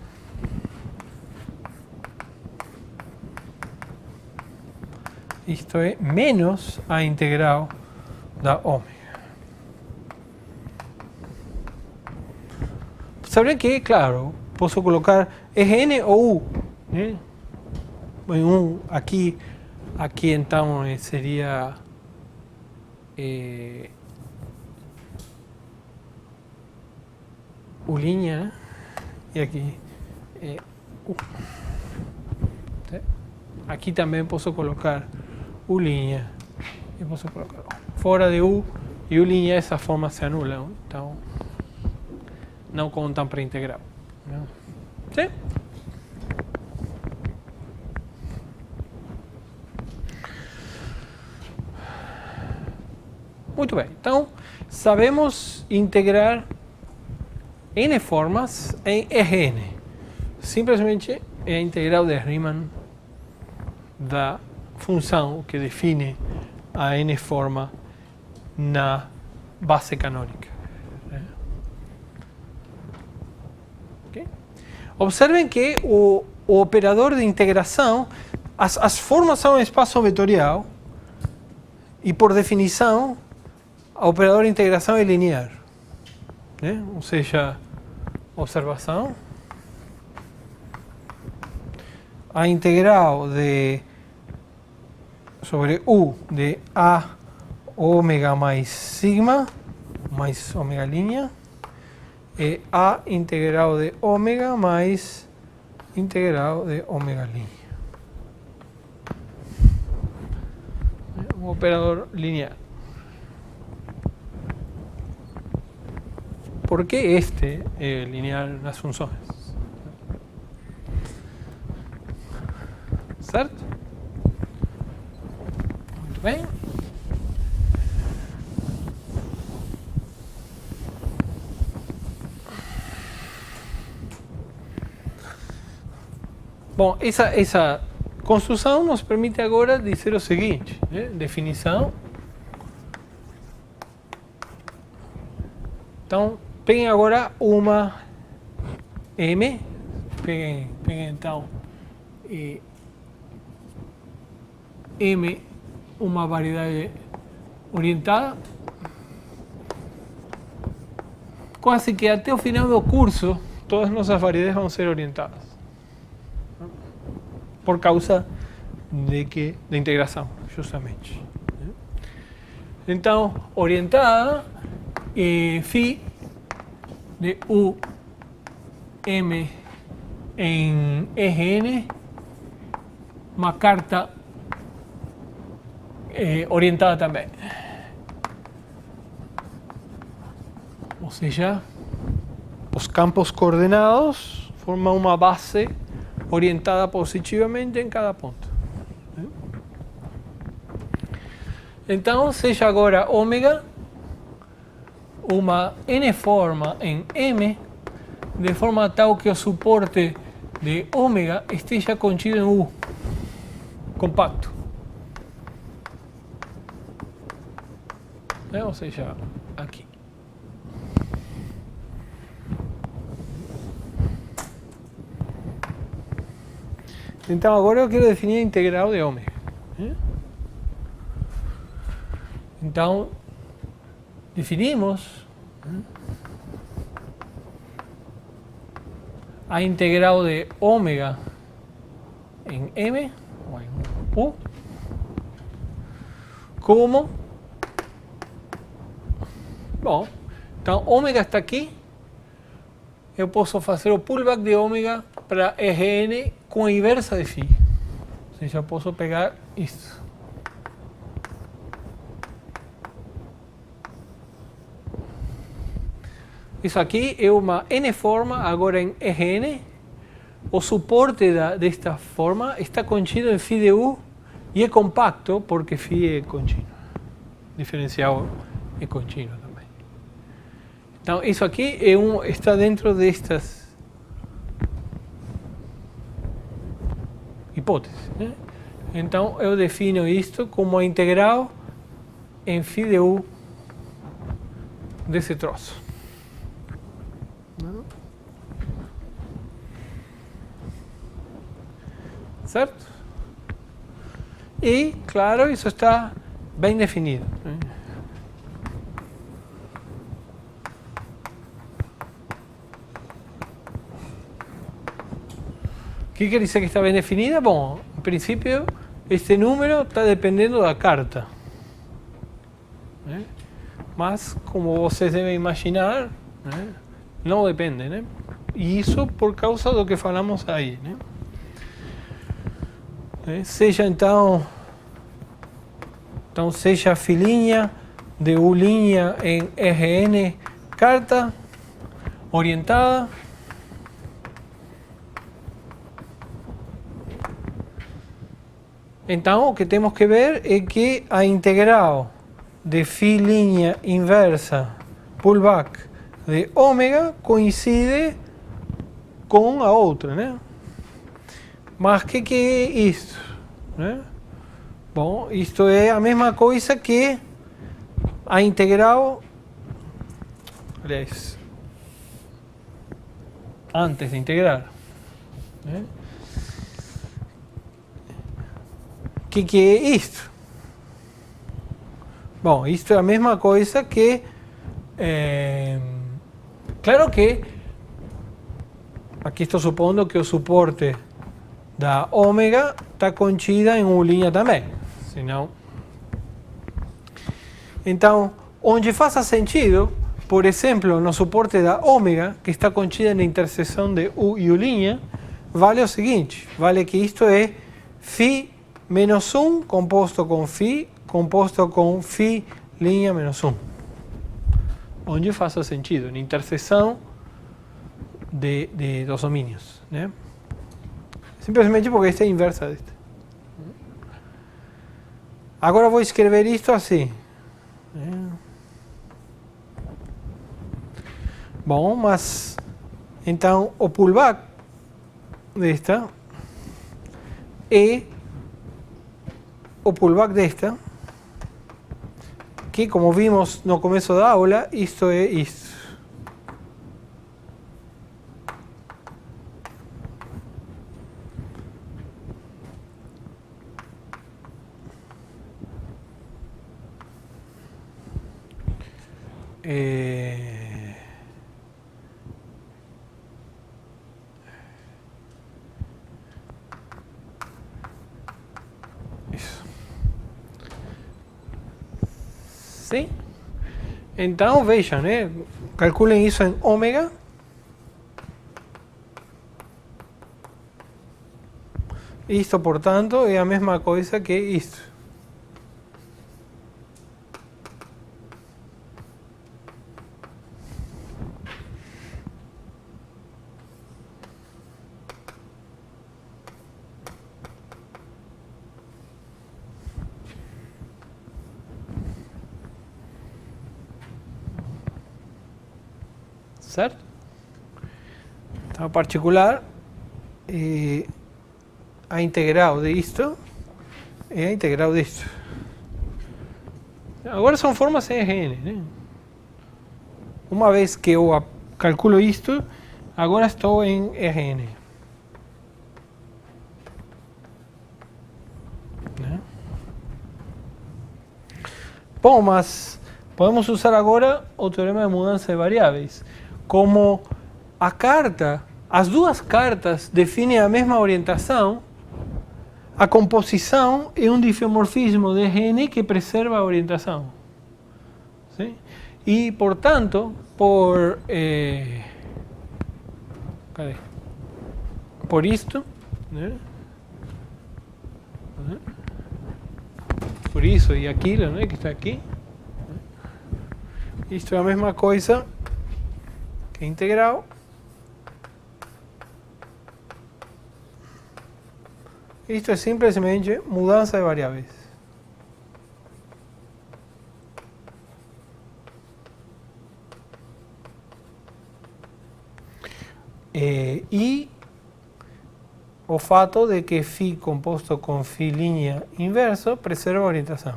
isto é menos a integral da ômega. Sabrem que, claro, posso colocar N ou U, né? Aqui então seria U', né? E aqui U. Aqui também posso colocar U', e posso colocar fora de U e U', essas formas se anulam, então não contam para integral. Sim? Muito bem, então sabemos integrar n formas em Rn. Simplesmente é a integral de Riemann da função que define a n forma na base canônica. Okay? Observem que o operador de integração, as formas são um espaço vetorial e, por definição, o operador de integração é linear, né? Ou seja, observação, a integral sobre U de A ômega mais sigma mais ômega linha é A integral de ômega mais integral de ômega linha. Um operador linear. ¿Por qué este linear nas funções? Certo? Muito bem. Bom, essa construção nos permite agora dizer o seguinte, né? Definição. Então, peguem agora uma M, peguem então M, uma variedade orientada, quase que até o final do curso todas nossas variedades vão ser orientadas, por causa de integração, justamente. Então, orientada, φ de U M em Rn, uma carta orientada também. Ou seja, os campos coordenados formam uma base orientada positivamente em cada ponto. Então, seja agora ômega uma n-forma em M, de forma tal que o suporte de ômega esteja contido em U, compacto. né? Ou seja, aqui. Então agora eu quero definir a integral de ômega, né? Então definimos, né, a integral de ômega em M ou em U como, bom, então ômega está aqui, eu posso fazer o pullback de ômega para Rn com a inversa de φ. Ou seja, eu posso pegar isso. Isso aqui é uma N-forma, agora em Rn. O suporte desta forma está contido em φ de U e é compacto porque φ é contínuo. Diferencial é contínuo também. Então, isso aqui está dentro destas hipóteses, né? Então, eu defino isto como a integral em φ de U desse troço. Certo? E, claro, isso está bem definido, né? O que quer dizer que está bem definida? Bom, em princípio, este número está dependendo da carta, né? Mas, como vocês devem imaginar, né, não depende, né? E isso por causa do que falamos aí, né? Seja então seja φ' de U' em Rn carta orientada, então o que temos que ver é que a integral de φ' inversa pullback de ômega coincide com a outra, né? Mas o que é isso, né? Bom, isto é a mesma coisa que a integral, aliás, antes de integrar, né? O que é isto? Bom, isto é a mesma coisa que, claro que, aqui estou supondo que o suporte da ômega está contida em U' também, senão. Então, onde faça sentido, por exemplo, no suporte da ômega, que está contida na interseção de U e U', vale o seguinte, vale que isto é φ menos 1 composto com φ menos 1. Onde faça sentido, na interseção dos domínios, né? Simplesmente porque esta é a inversa desta. Agora vou escrever isto assim. Bom, mas então o pullback desta é o pullback desta, que como vimos no começo da aula, isto é isto. Isso. Sim? Então vejam, né? Calculem isso em ômega. Isto, portanto, é a mesma coisa que isto. Certo? Então, em particular, a integral de isto é a integral disto. Agora são formas em RN, né? Uma vez que eu calculo isto, agora estou em RN. Né? Bom, mas podemos usar agora o teorema de mudança de variáveis. Como a carta, as duas cartas definem a mesma orientação, a composição é um difeomorfismo de RN que preserva a orientação. ¿Sí? E, portanto, por isto, né? Por isso e aquilo, né, que está aqui, isto é a mesma coisa que integral isto é simplesmente mudança de variáveis. E o fato de que φ composto com φ' inverso preserva a orientação.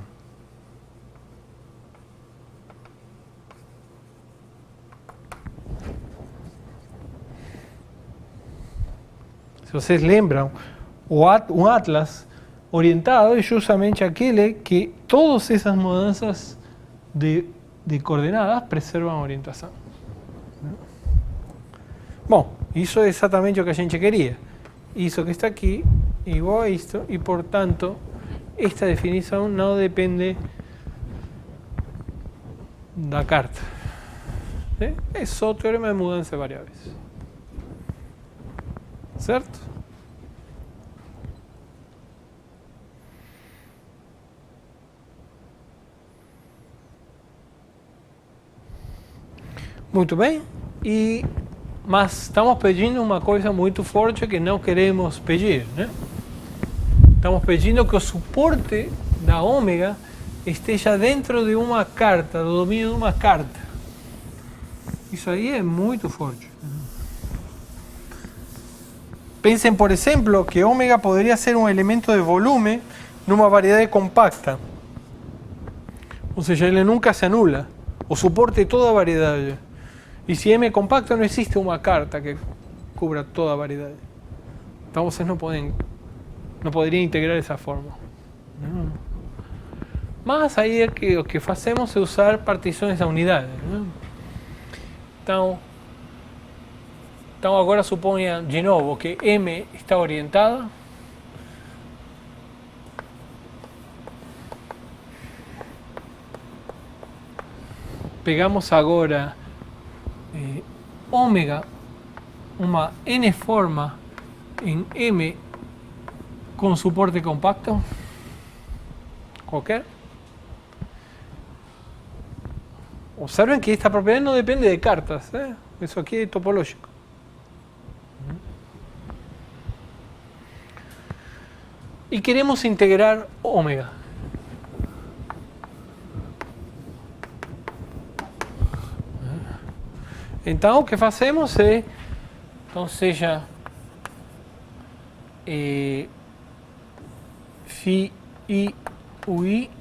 Se vocês lembram, um atlas orientado é justamente aquele que todas essas mudanças de coordenadas preservam a orientação. Bom, isso é exatamente o que a gente queria. Isso que está aqui é igual a isto e, portanto, esta definição não depende da carta. É só o teorema de mudança de variáveis. Certo? Muito bem. Mas estamos pedindo uma coisa muito forte que não queremos pedir, né? Estamos pedindo que o suporte da ômega esteja dentro de uma carta, do domínio de uma carta. Isso aí é muito forte. Pensem, por exemplo, que ômega poderia ser um elemento de volume numa variedade compacta. Ou seja, ele nunca se anula. O suporte é toda a variedade. E se M é compacto, não existe uma carta que cubra toda a variedade. Então vocês não poderiam integrar dessa forma. Não. Mas aí é que o que fazemos é usar partições da unidade. Né? Então agora suponha de novo que M está orientada. Pegamos agora ômega, uma n-forma em M com suporte compacto, qualquer. Observen que esta propriedade não depende de cartas, ¿eh? Isso aqui é topológico. E queremos integrar ômega. Então, o que fazemos é, então seja φ I UI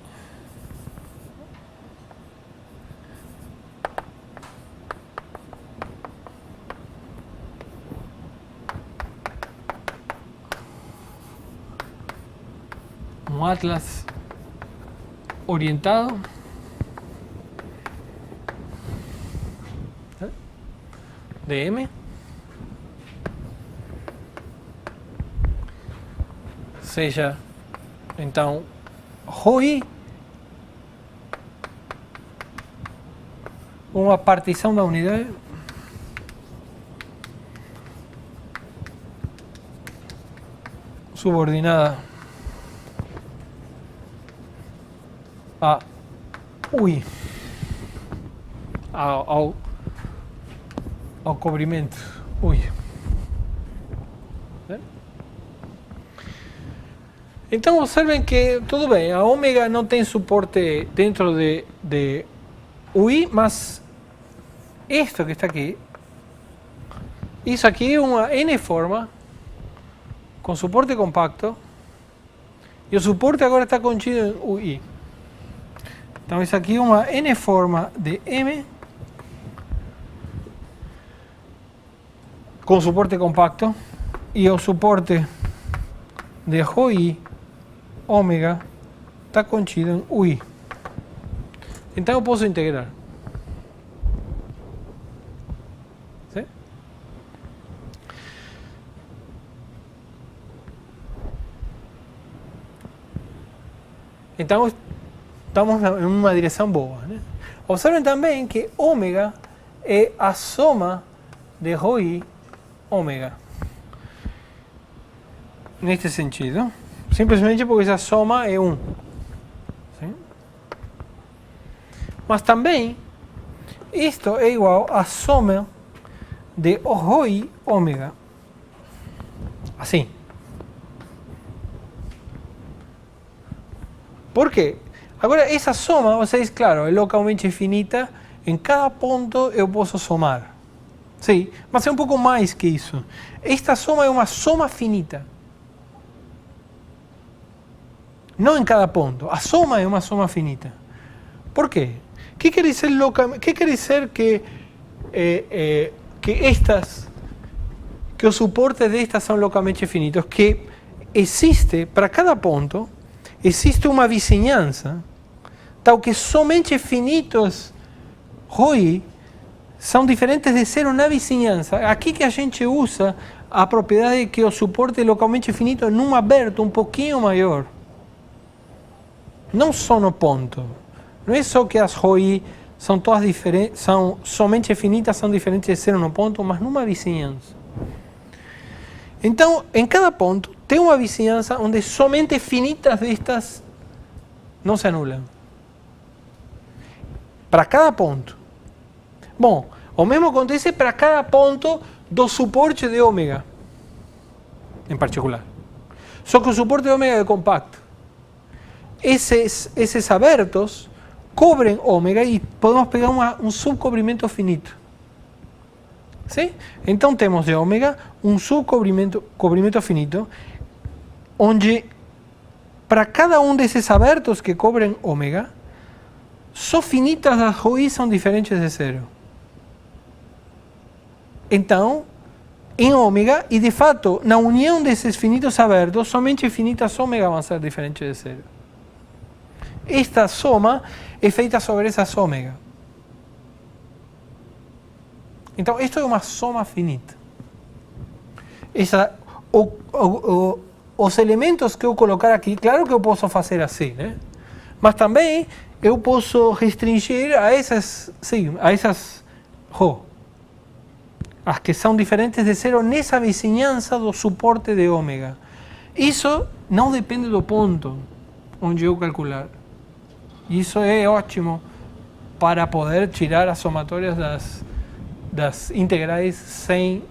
um atlas orientado de M, seja então ρ uma partição da unidade subordinada a UI, ao cobrimento UI. Então observem que tudo bem, a ômega não tem suporte dentro de UI, mas isto que está aqui, isso aqui é uma n-forma com suporte compacto e o suporte agora está contido em UI. Então, isso aqui é uma n-forma de M com suporte compacto e o suporte de Rho ômega está contido em UI. Então eu posso integrar. ¿Sí? Então estamos em uma direção boa. Né? Observem também que ômega é a soma de Rho ômega. Neste sentido, simplesmente porque essa soma é 1. ¿Sí? Mas também, isto é igual à soma de Rho ômega. Assim. Por quê? Agora, essa soma, vocês, claro, é localmente finita. Em cada ponto eu posso somar. Sim, mas é um pouco mais que isso. Esta soma é uma soma finita. Não em cada ponto. A soma é uma soma finita. Por quê? ¿Qué quiere decir que os suportes de estas são localmente finitos? Que existe, para cada ponto, existe uma vizinhança, tal que somente finitos Rho são diferentes de zero na vizinhança. Aqui que a gente usa a propriedade que o suporte localmente finito é num aberto um pouquinho maior. Não só no ponto. Não é só que as Rho são todas diferentes, são somente finitas, são diferentes de zero no ponto, mas numa vizinhança. Então, em cada ponto, tem uma vizinhança onde somente finitas destas não se anulam. Para cada ponto. Bom, o mesmo acontece para cada ponto do suporte de ômega, em particular. Só que o suporte de ômega é compacto. Esses abertos cobrem ômega e podemos pegar um subcobrimento finito. ¿Sí? Então temos de ômega um subcobrimento finito, onde para cada um desses abertos que cobrem ômega, só finitas das Rho são diferentes de zero. Então, em ômega, e de fato, na união desses finitos abertos, somente finitas ômega vão ser diferentes de zero. Esta soma é feita sobre essas ômega. Então, isto é uma soma finita. Os elementos que eu colocar aqui, claro que eu posso fazer assim, né? Mas também eu posso restringir a essas Rho, as que são diferentes de zero nessa vizinhança do suporte de ômega. Isso não depende do ponto onde eu calcular. Isso é ótimo para poder tirar as somatórias das integrais sem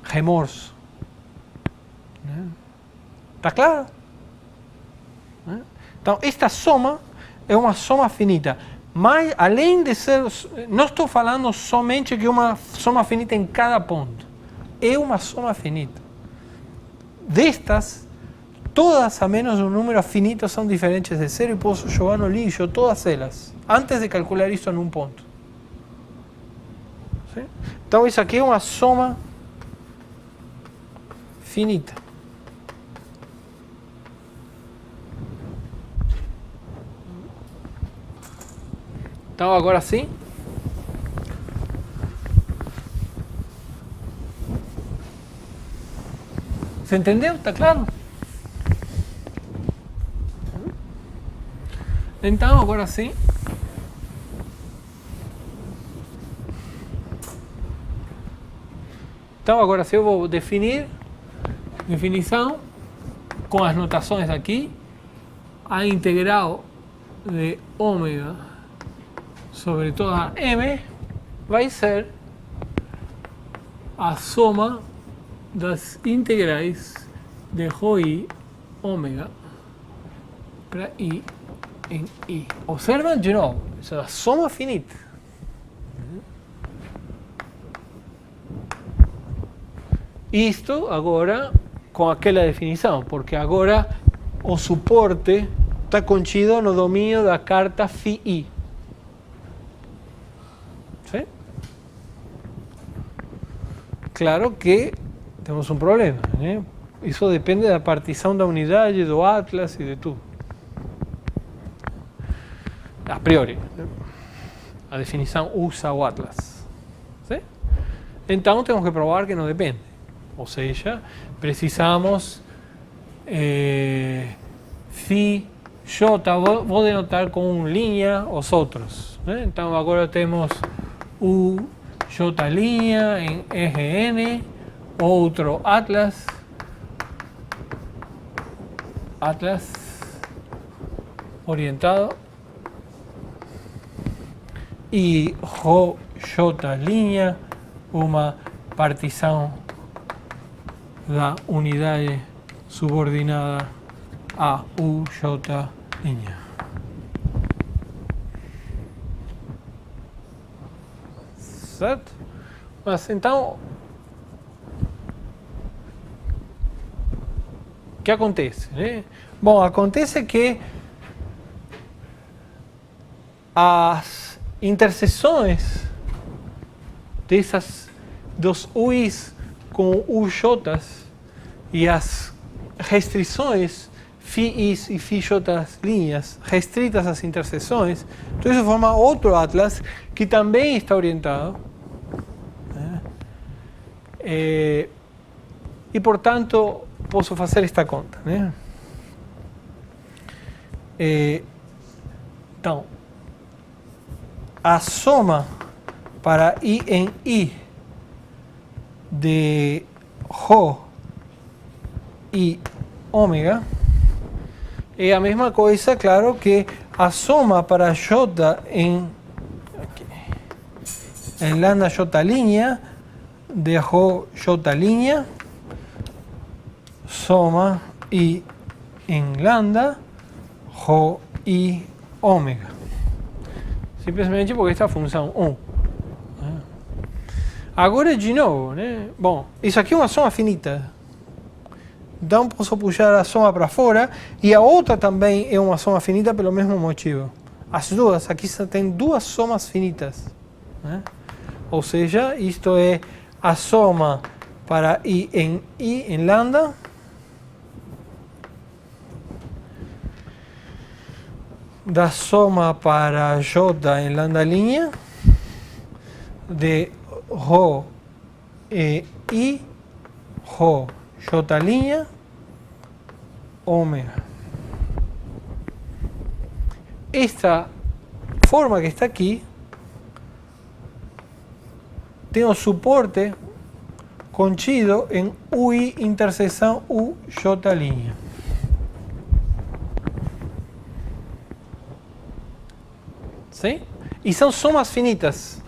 remorso. Está claro? Então, esta soma é uma soma finita. Mas, além de ser, não estou falando somente que é uma soma finita em cada ponto. É uma soma finita. Destas, todas a menos um número finito são diferentes de zero e posso jogar no lixo todas elas, antes de calcular isso num ponto. ¿Sí? Então, isso aqui é uma soma finita. Então, agora sim. Você entendeu? Está claro? Então, agora sim. Então, agora sim eu vou definição com as notações aqui. A integral de ômega sobre toda M vai ser a soma das integrais de Rho ômega para I em I. Observa de novo, isso é a soma finita. Isto agora com aquela definição, porque agora o suporte está contido no domínio da carta φi. ¿Sí? Claro que temos um problema, né? Isso depende da partição da unidade, do atlas e de tudo. A priori, né? A definição usa o atlas. ¿Sí? Então temos que provar que não depende. Ou seja, precisamos phi j, vou denotar com linha os outros. Né? Então agora temos u j' em Rn, outro atlas orientado, e rho j', uma partição da unidade subordinada a u j'. Certo? Mas então, o que acontece? Né? Bom, acontece que as interseções dos u's com u'j's e as restrições φi's e φj's linhas restritas às interseções, então isso forma outro atlas que também está orientado, né? E portanto posso fazer esta conta, né? Então, a soma para I em I de ρ e ômega é a mesma coisa, claro, que a soma para J em lambda J' de ρ J', soma I em lambda ρ e ômega. Simplesmente porque esta função 1. Agora de novo, né? Bom, isso aqui é uma soma finita. Então posso puxar a soma para fora e a outra também é uma soma finita pelo mesmo motivo. As duas, aqui tem duas somas finitas, né? Ou seja, isto é a soma para I em lambda da soma para J em lambda linha de ρ e I ρ J' ômega. Esta forma que está aqui tem o suporte contido em UI interseção UJ'. ¿Sí? E são somas finitas.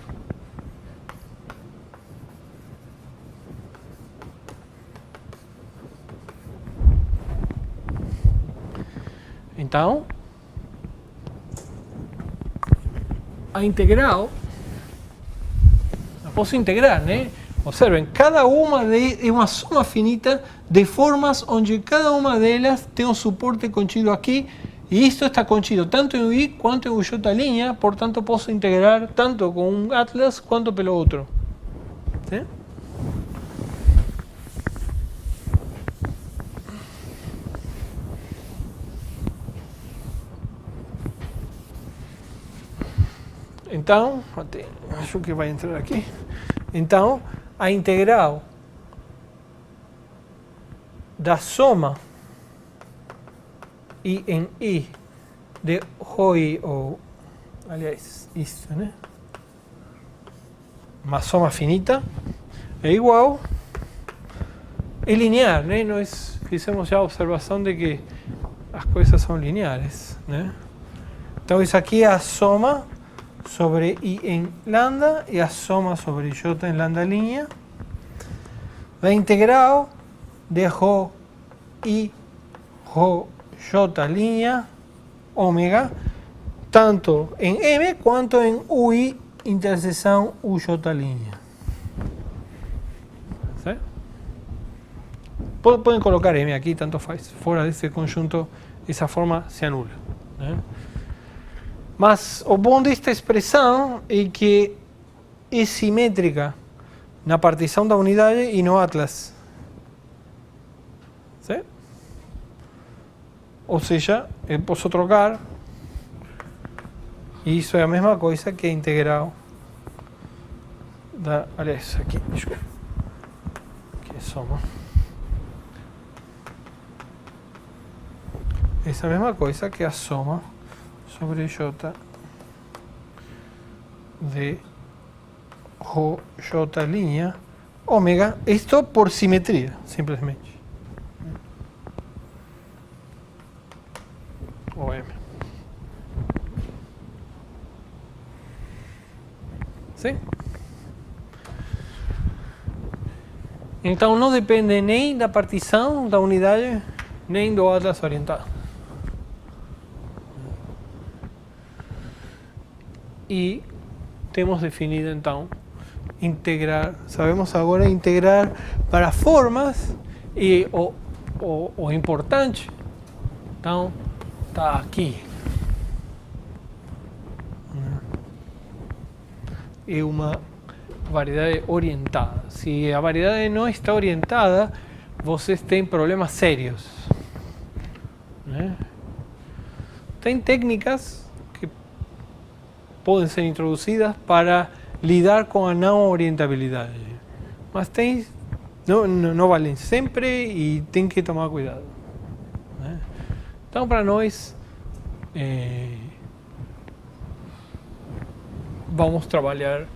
Então, a integral, eu posso integrar, né? Observem, cada uma é uma soma finita de formas onde cada uma delas tem um suporte contido aqui, e isto está contido tanto em I quanto em J', portanto posso integrar tanto com um atlas quanto pelo outro. ¿Sí? Então, acho que vai entrar aqui. Então, a integral da soma I em I de ρ, ou, aliás, isso, né? Uma soma finita é igual, é linear, né? Nós fizemos já a observação de que as coisas são lineares, né? Então, isso aqui é a soma sobre I em lambda e a soma sobre J em lambda linha da integral de ρ I ρ J' ômega, tanto em M quanto em UI interseção UJ'. Certo? Podem colocar M aqui, tanto faz. Fora desse conjunto, essa forma se anula. né? Mas o bom desta expressão é que é simétrica na partição da unidade e no atlas. Certo? Ou seja, eu posso trocar, e isso é a mesma coisa que a integral da... Aliás, aqui, desculpa, que é soma. Essa é a mesma coisa que a soma sobre J de Rho J' ômega, isto por simetria, simplesmente. O M. Sim? Então não depende nem da partição da unidade, nem do atlas orientado. E temos definido então integrar, sabemos agora integrar para formas, e o importante então está aqui. É uma variedade orientada. Se a variedade não está orientada, vocês têm problemas sérios, né? Tem técnicas que podem ser introduzidas para lidar com a não orientabilidade, mas não valem sempre e tem que tomar cuidado, né? Então, para nós, vamos trabalhar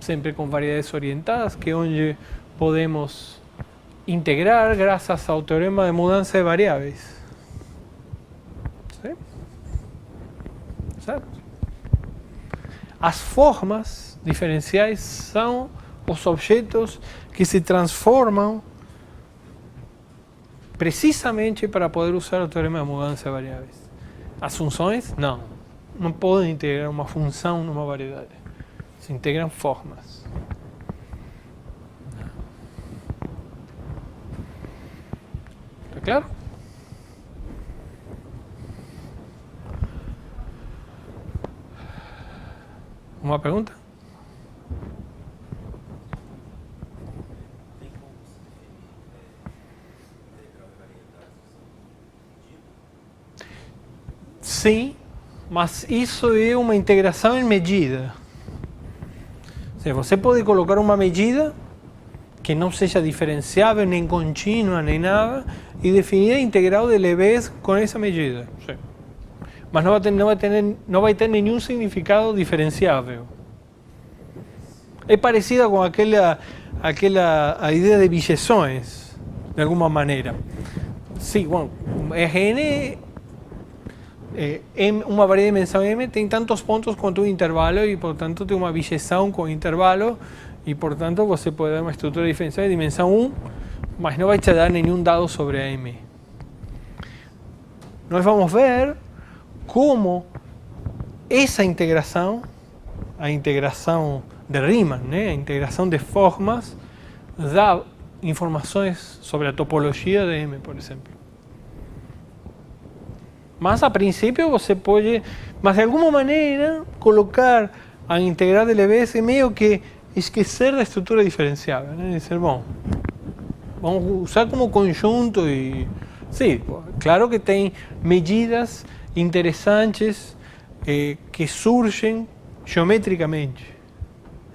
sempre com variedades orientadas, que é onde podemos integrar graças ao teorema de mudança de variáveis. Certo? As formas diferenciais são os objetos que se transformam precisamente para poder usar o teorema de mudança de variáveis. As funções, não podem integrar uma função numa variedade. Se integram formas. Está claro? Uma pergunta? Sim, mas isso é uma integração em medida. Você pode colocar uma medida que não seja diferenciável, nem contínua, nem nada, e definir a integral de Lebesgue com essa medida. Sim. Mas não vai ter nenhum significado diferenciável. É parecida com aquela a ideia de bijeções, de alguma maneira. Sim, bom, Rn uma variedade de dimensão m tem tantos pontos quanto um intervalo e, portanto, tem uma bijeção com intervalo e, portanto, você pode dar uma estrutura diferencial de dimensão 1, mas não vai te dar nenhum dado sobre a m. Nós vamos ver como essa integração, a integração de Riemann, né, a integração de formas, dá informações sobre a topologia de M, por exemplo. Mas a princípio você pode, mas de alguma maneira, colocar a integral de Lebesgue meio que esquecer da estrutura diferenciável, né? Dizer, bom, vamos usar como conjunto e... Sim, claro que tem medidas interessantes que surgem geometricamente.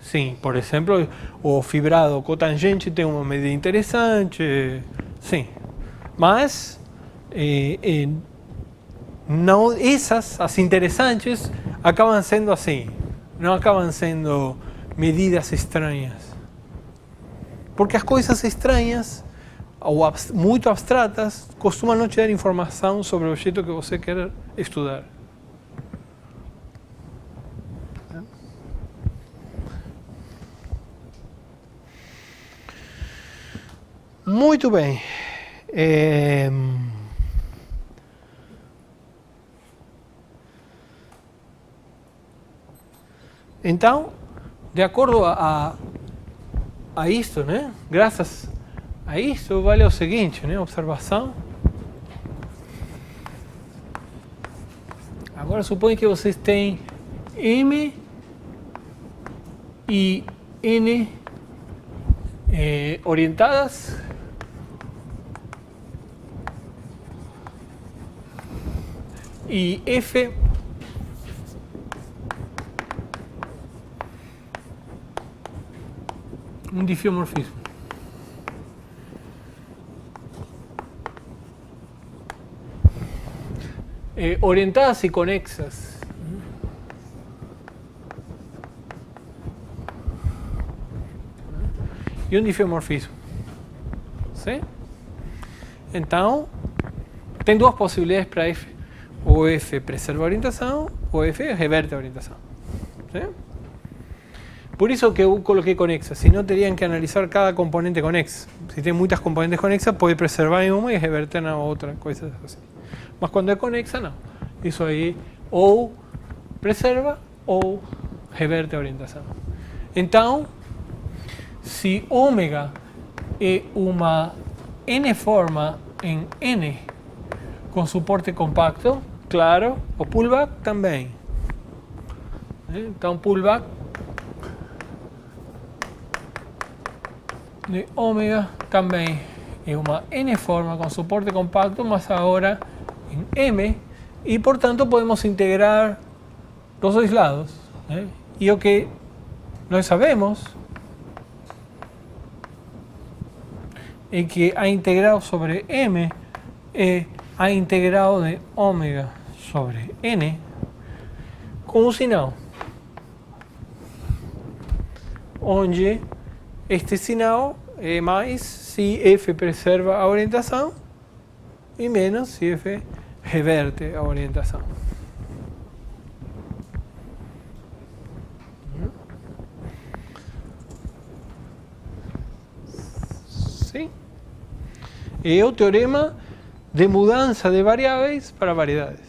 Sim, por exemplo, o fibrado cotangente tem uma medida interessante, sim. Mas não, as interessantes, acabam sendo assim, não acabam sendo medidas estranhas. Porque as coisas estranhas, ou muito abstratas, costumam não te dar informação sobre o objeto que você quer estudar. Muito bem. Então, de acordo a isto, né? Graças a isso, vale o seguinte, né? Observação. Agora suponha que vocês têm M e N orientadas e F um difiomorfismo. Orientadas y conexas. E um difiomorfismo. ¿Sí? Então, tem duas possibilidades para F. O F preserva a orientação, ou F reverte a orientação. ¿Sí? Por isso que eu coloquei conexas, senão teriam que analisar cada componente conexa. Se tem muitas componentes conexas, pode preservar em uma e reverter na outra, coisas assim. Mas quando é conexa, não. Isso aí ou preserva ou reverte a orientação. Então, se ômega é uma N-forma em N com suporte compacto, claro, o pullback também. Então, pullback de ômega também é uma N-forma com suporte compacto, mas agora em M, e portanto podemos integrar los dois lados. E o que nós sabemos é que a integral sobre M é a integral de ômega sobre N com um sinal, onde este sinal é mais se F preserva a orientação e menos se F reverte a orientação. Sim? É o teorema de mudança de variáveis para variedades.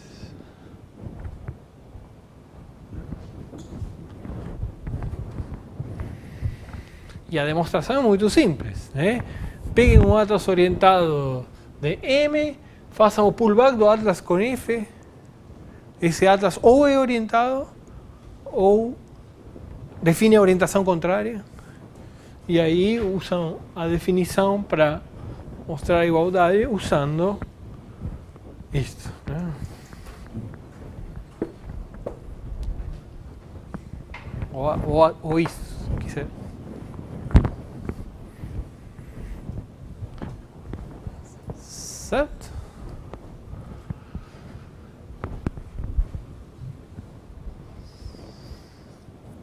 E a demonstração é muito simples. Peguem um atlas orientado de M, façam o pullback do atlas com F. Esse atlas ou é orientado ou define a orientação contrária. E aí usam a definição para mostrar a igualdade usando isto. Ou isso, se quiser. Certo?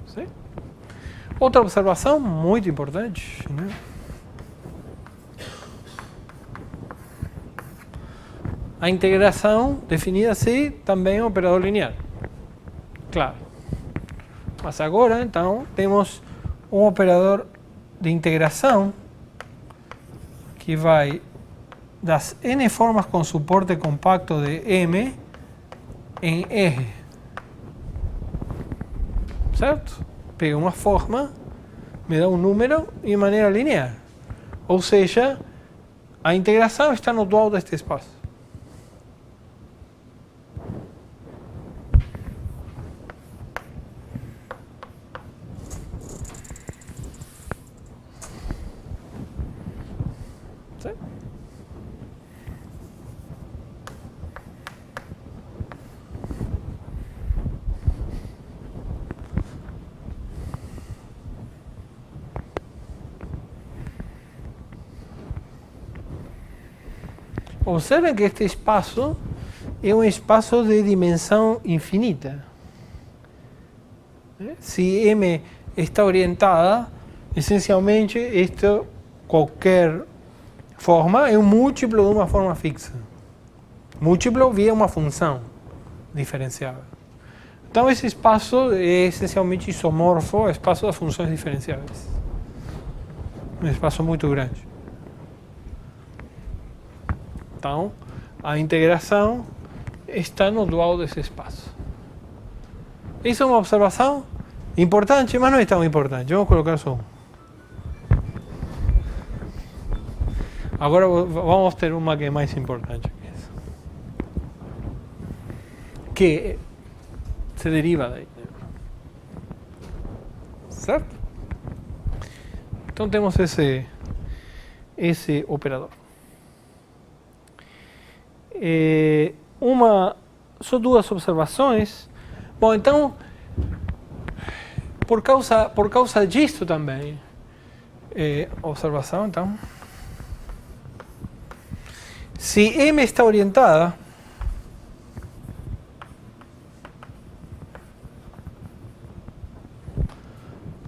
Sim? Outra observação muito importante, a integração definida-se também operador linear. Claro. Mas agora, então, temos um operador de integração que vai das N formas com suporte compacto de M em R. Certo? Pega uma forma, me dá um número de maneira linear. Ou seja, a integração está no dual deste espaço. Observen que este espaço é um espaço de dimensão infinita. Se M está orientada, essencialmente, qualquer forma é um múltiplo de uma forma fixa. Múltiplo via uma função diferenciável. Então, esse espaço é essencialmente isomorfo ao espaço das funções diferenciáveis. Um espaço muito grande. Então, a integração está no dual desse espaço. Isso é uma observação importante, mas não é tão importante. Vamos colocar só um. Agora vamos ter uma que é mais importante que essa. Que se deriva daí. Certo? Então temos esse operador. Só duas observações. Bom, então, por causa disto também, observação, então, se M está orientada,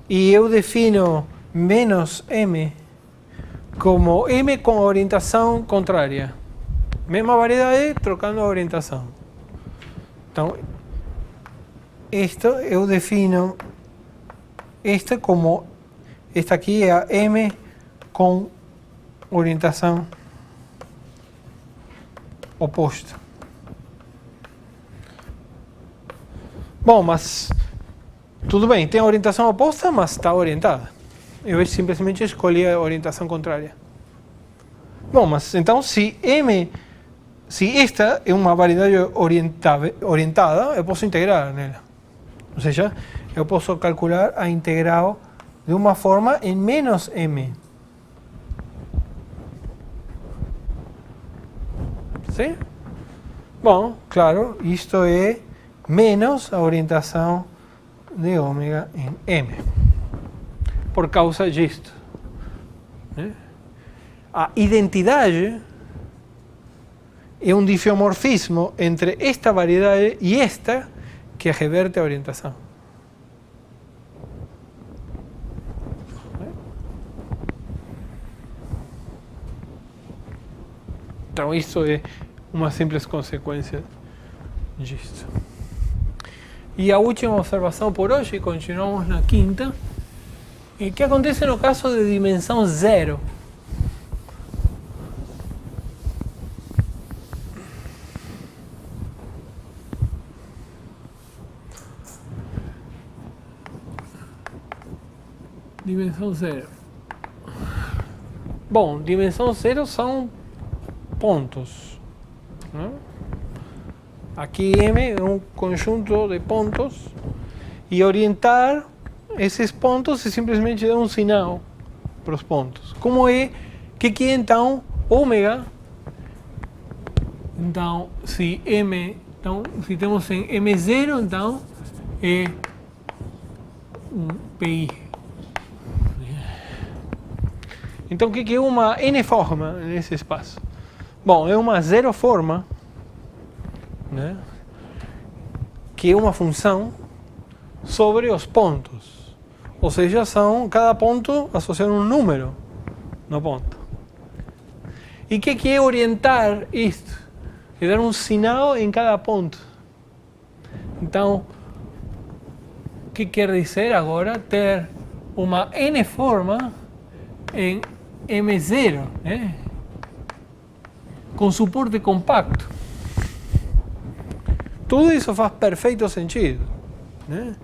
e eu defino menos M como M com orientação contrária. Mesma variedade, trocando a orientação. Então, eu defino como, esta aqui é a M com orientação oposta. Bom, mas tudo bem, tem a orientação oposta, mas está orientada. Eu simplesmente escolhi a orientação contrária. Bom, mas então se esta é uma variedade orientada, eu posso integrar nela. Ou seja, eu posso calcular a integral de uma forma em menos M. Sim? Bom, claro, isto é menos a orientação de ômega em M. Por causa disto. A identidade é um difiomorfismo entre esta variedade e esta que reverte a orientação. Então, isso é uma simples consequência disto. E a última observação por hoje, continuamos na quinta. O que acontece no caso de dimensão zero? Dimensão zero. Bom, dimensão zero são pontos. Né? Aqui M é um conjunto de pontos e orientar esses pontos é simplesmente dar um sinal para os pontos. Como é que é então ômega? Então, se M, então, se temos em M0, então é um PI. Então, o que é uma n-forma nesse espaço? Bom, é uma zero-forma, né, que é uma função sobre os pontos. Ou seja, cada ponto associado a um número no ponto. E o que é orientar isto? É dar um sinal em cada ponto. Então, o que quer dizer agora ter uma n-forma em M0, né? Com suporte compacto. Tudo isso faz perfeito sentido. Né?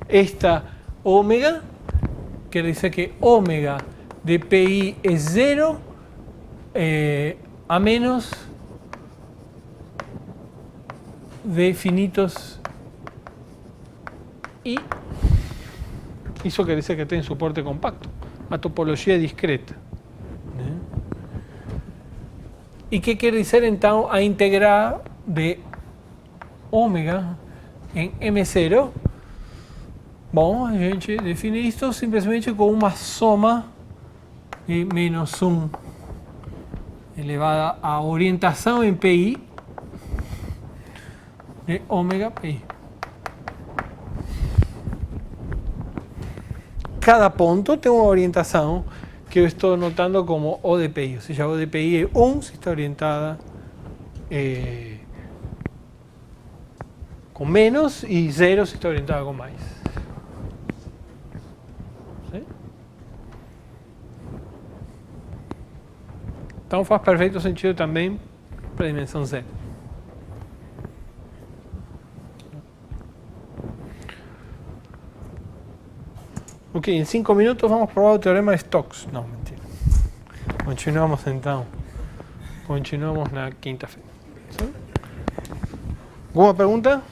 Esta ômega quer dizer que ômega de PI é zero a menos de finitos I. Isso quer dizer que tem suporte compacto. A topologia discreta. Né? E que quer dizer então a integral de ômega em M0? Bom, a gente define isto simplesmente com uma soma de menos 1 elevada à orientação em PI de ômega PI. Cada ponto tem uma orientação que eu estou notando como O de PI. Ou seja, O de PI é 1 se está orientada com menos e 0 se está orientada com mais. Sim? Então faz perfeito sentido também para a dimensão 0. Ok, em 5 minutos vamos provar o teorema de Stokes. Não, mentira. Continuamos então. Continuamos na quinta-feira. ¿Sí? ¿Alguma pergunta?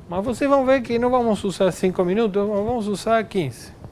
Mas vocês vão ver que não vamos usar 5 minutos, vamos usar 15.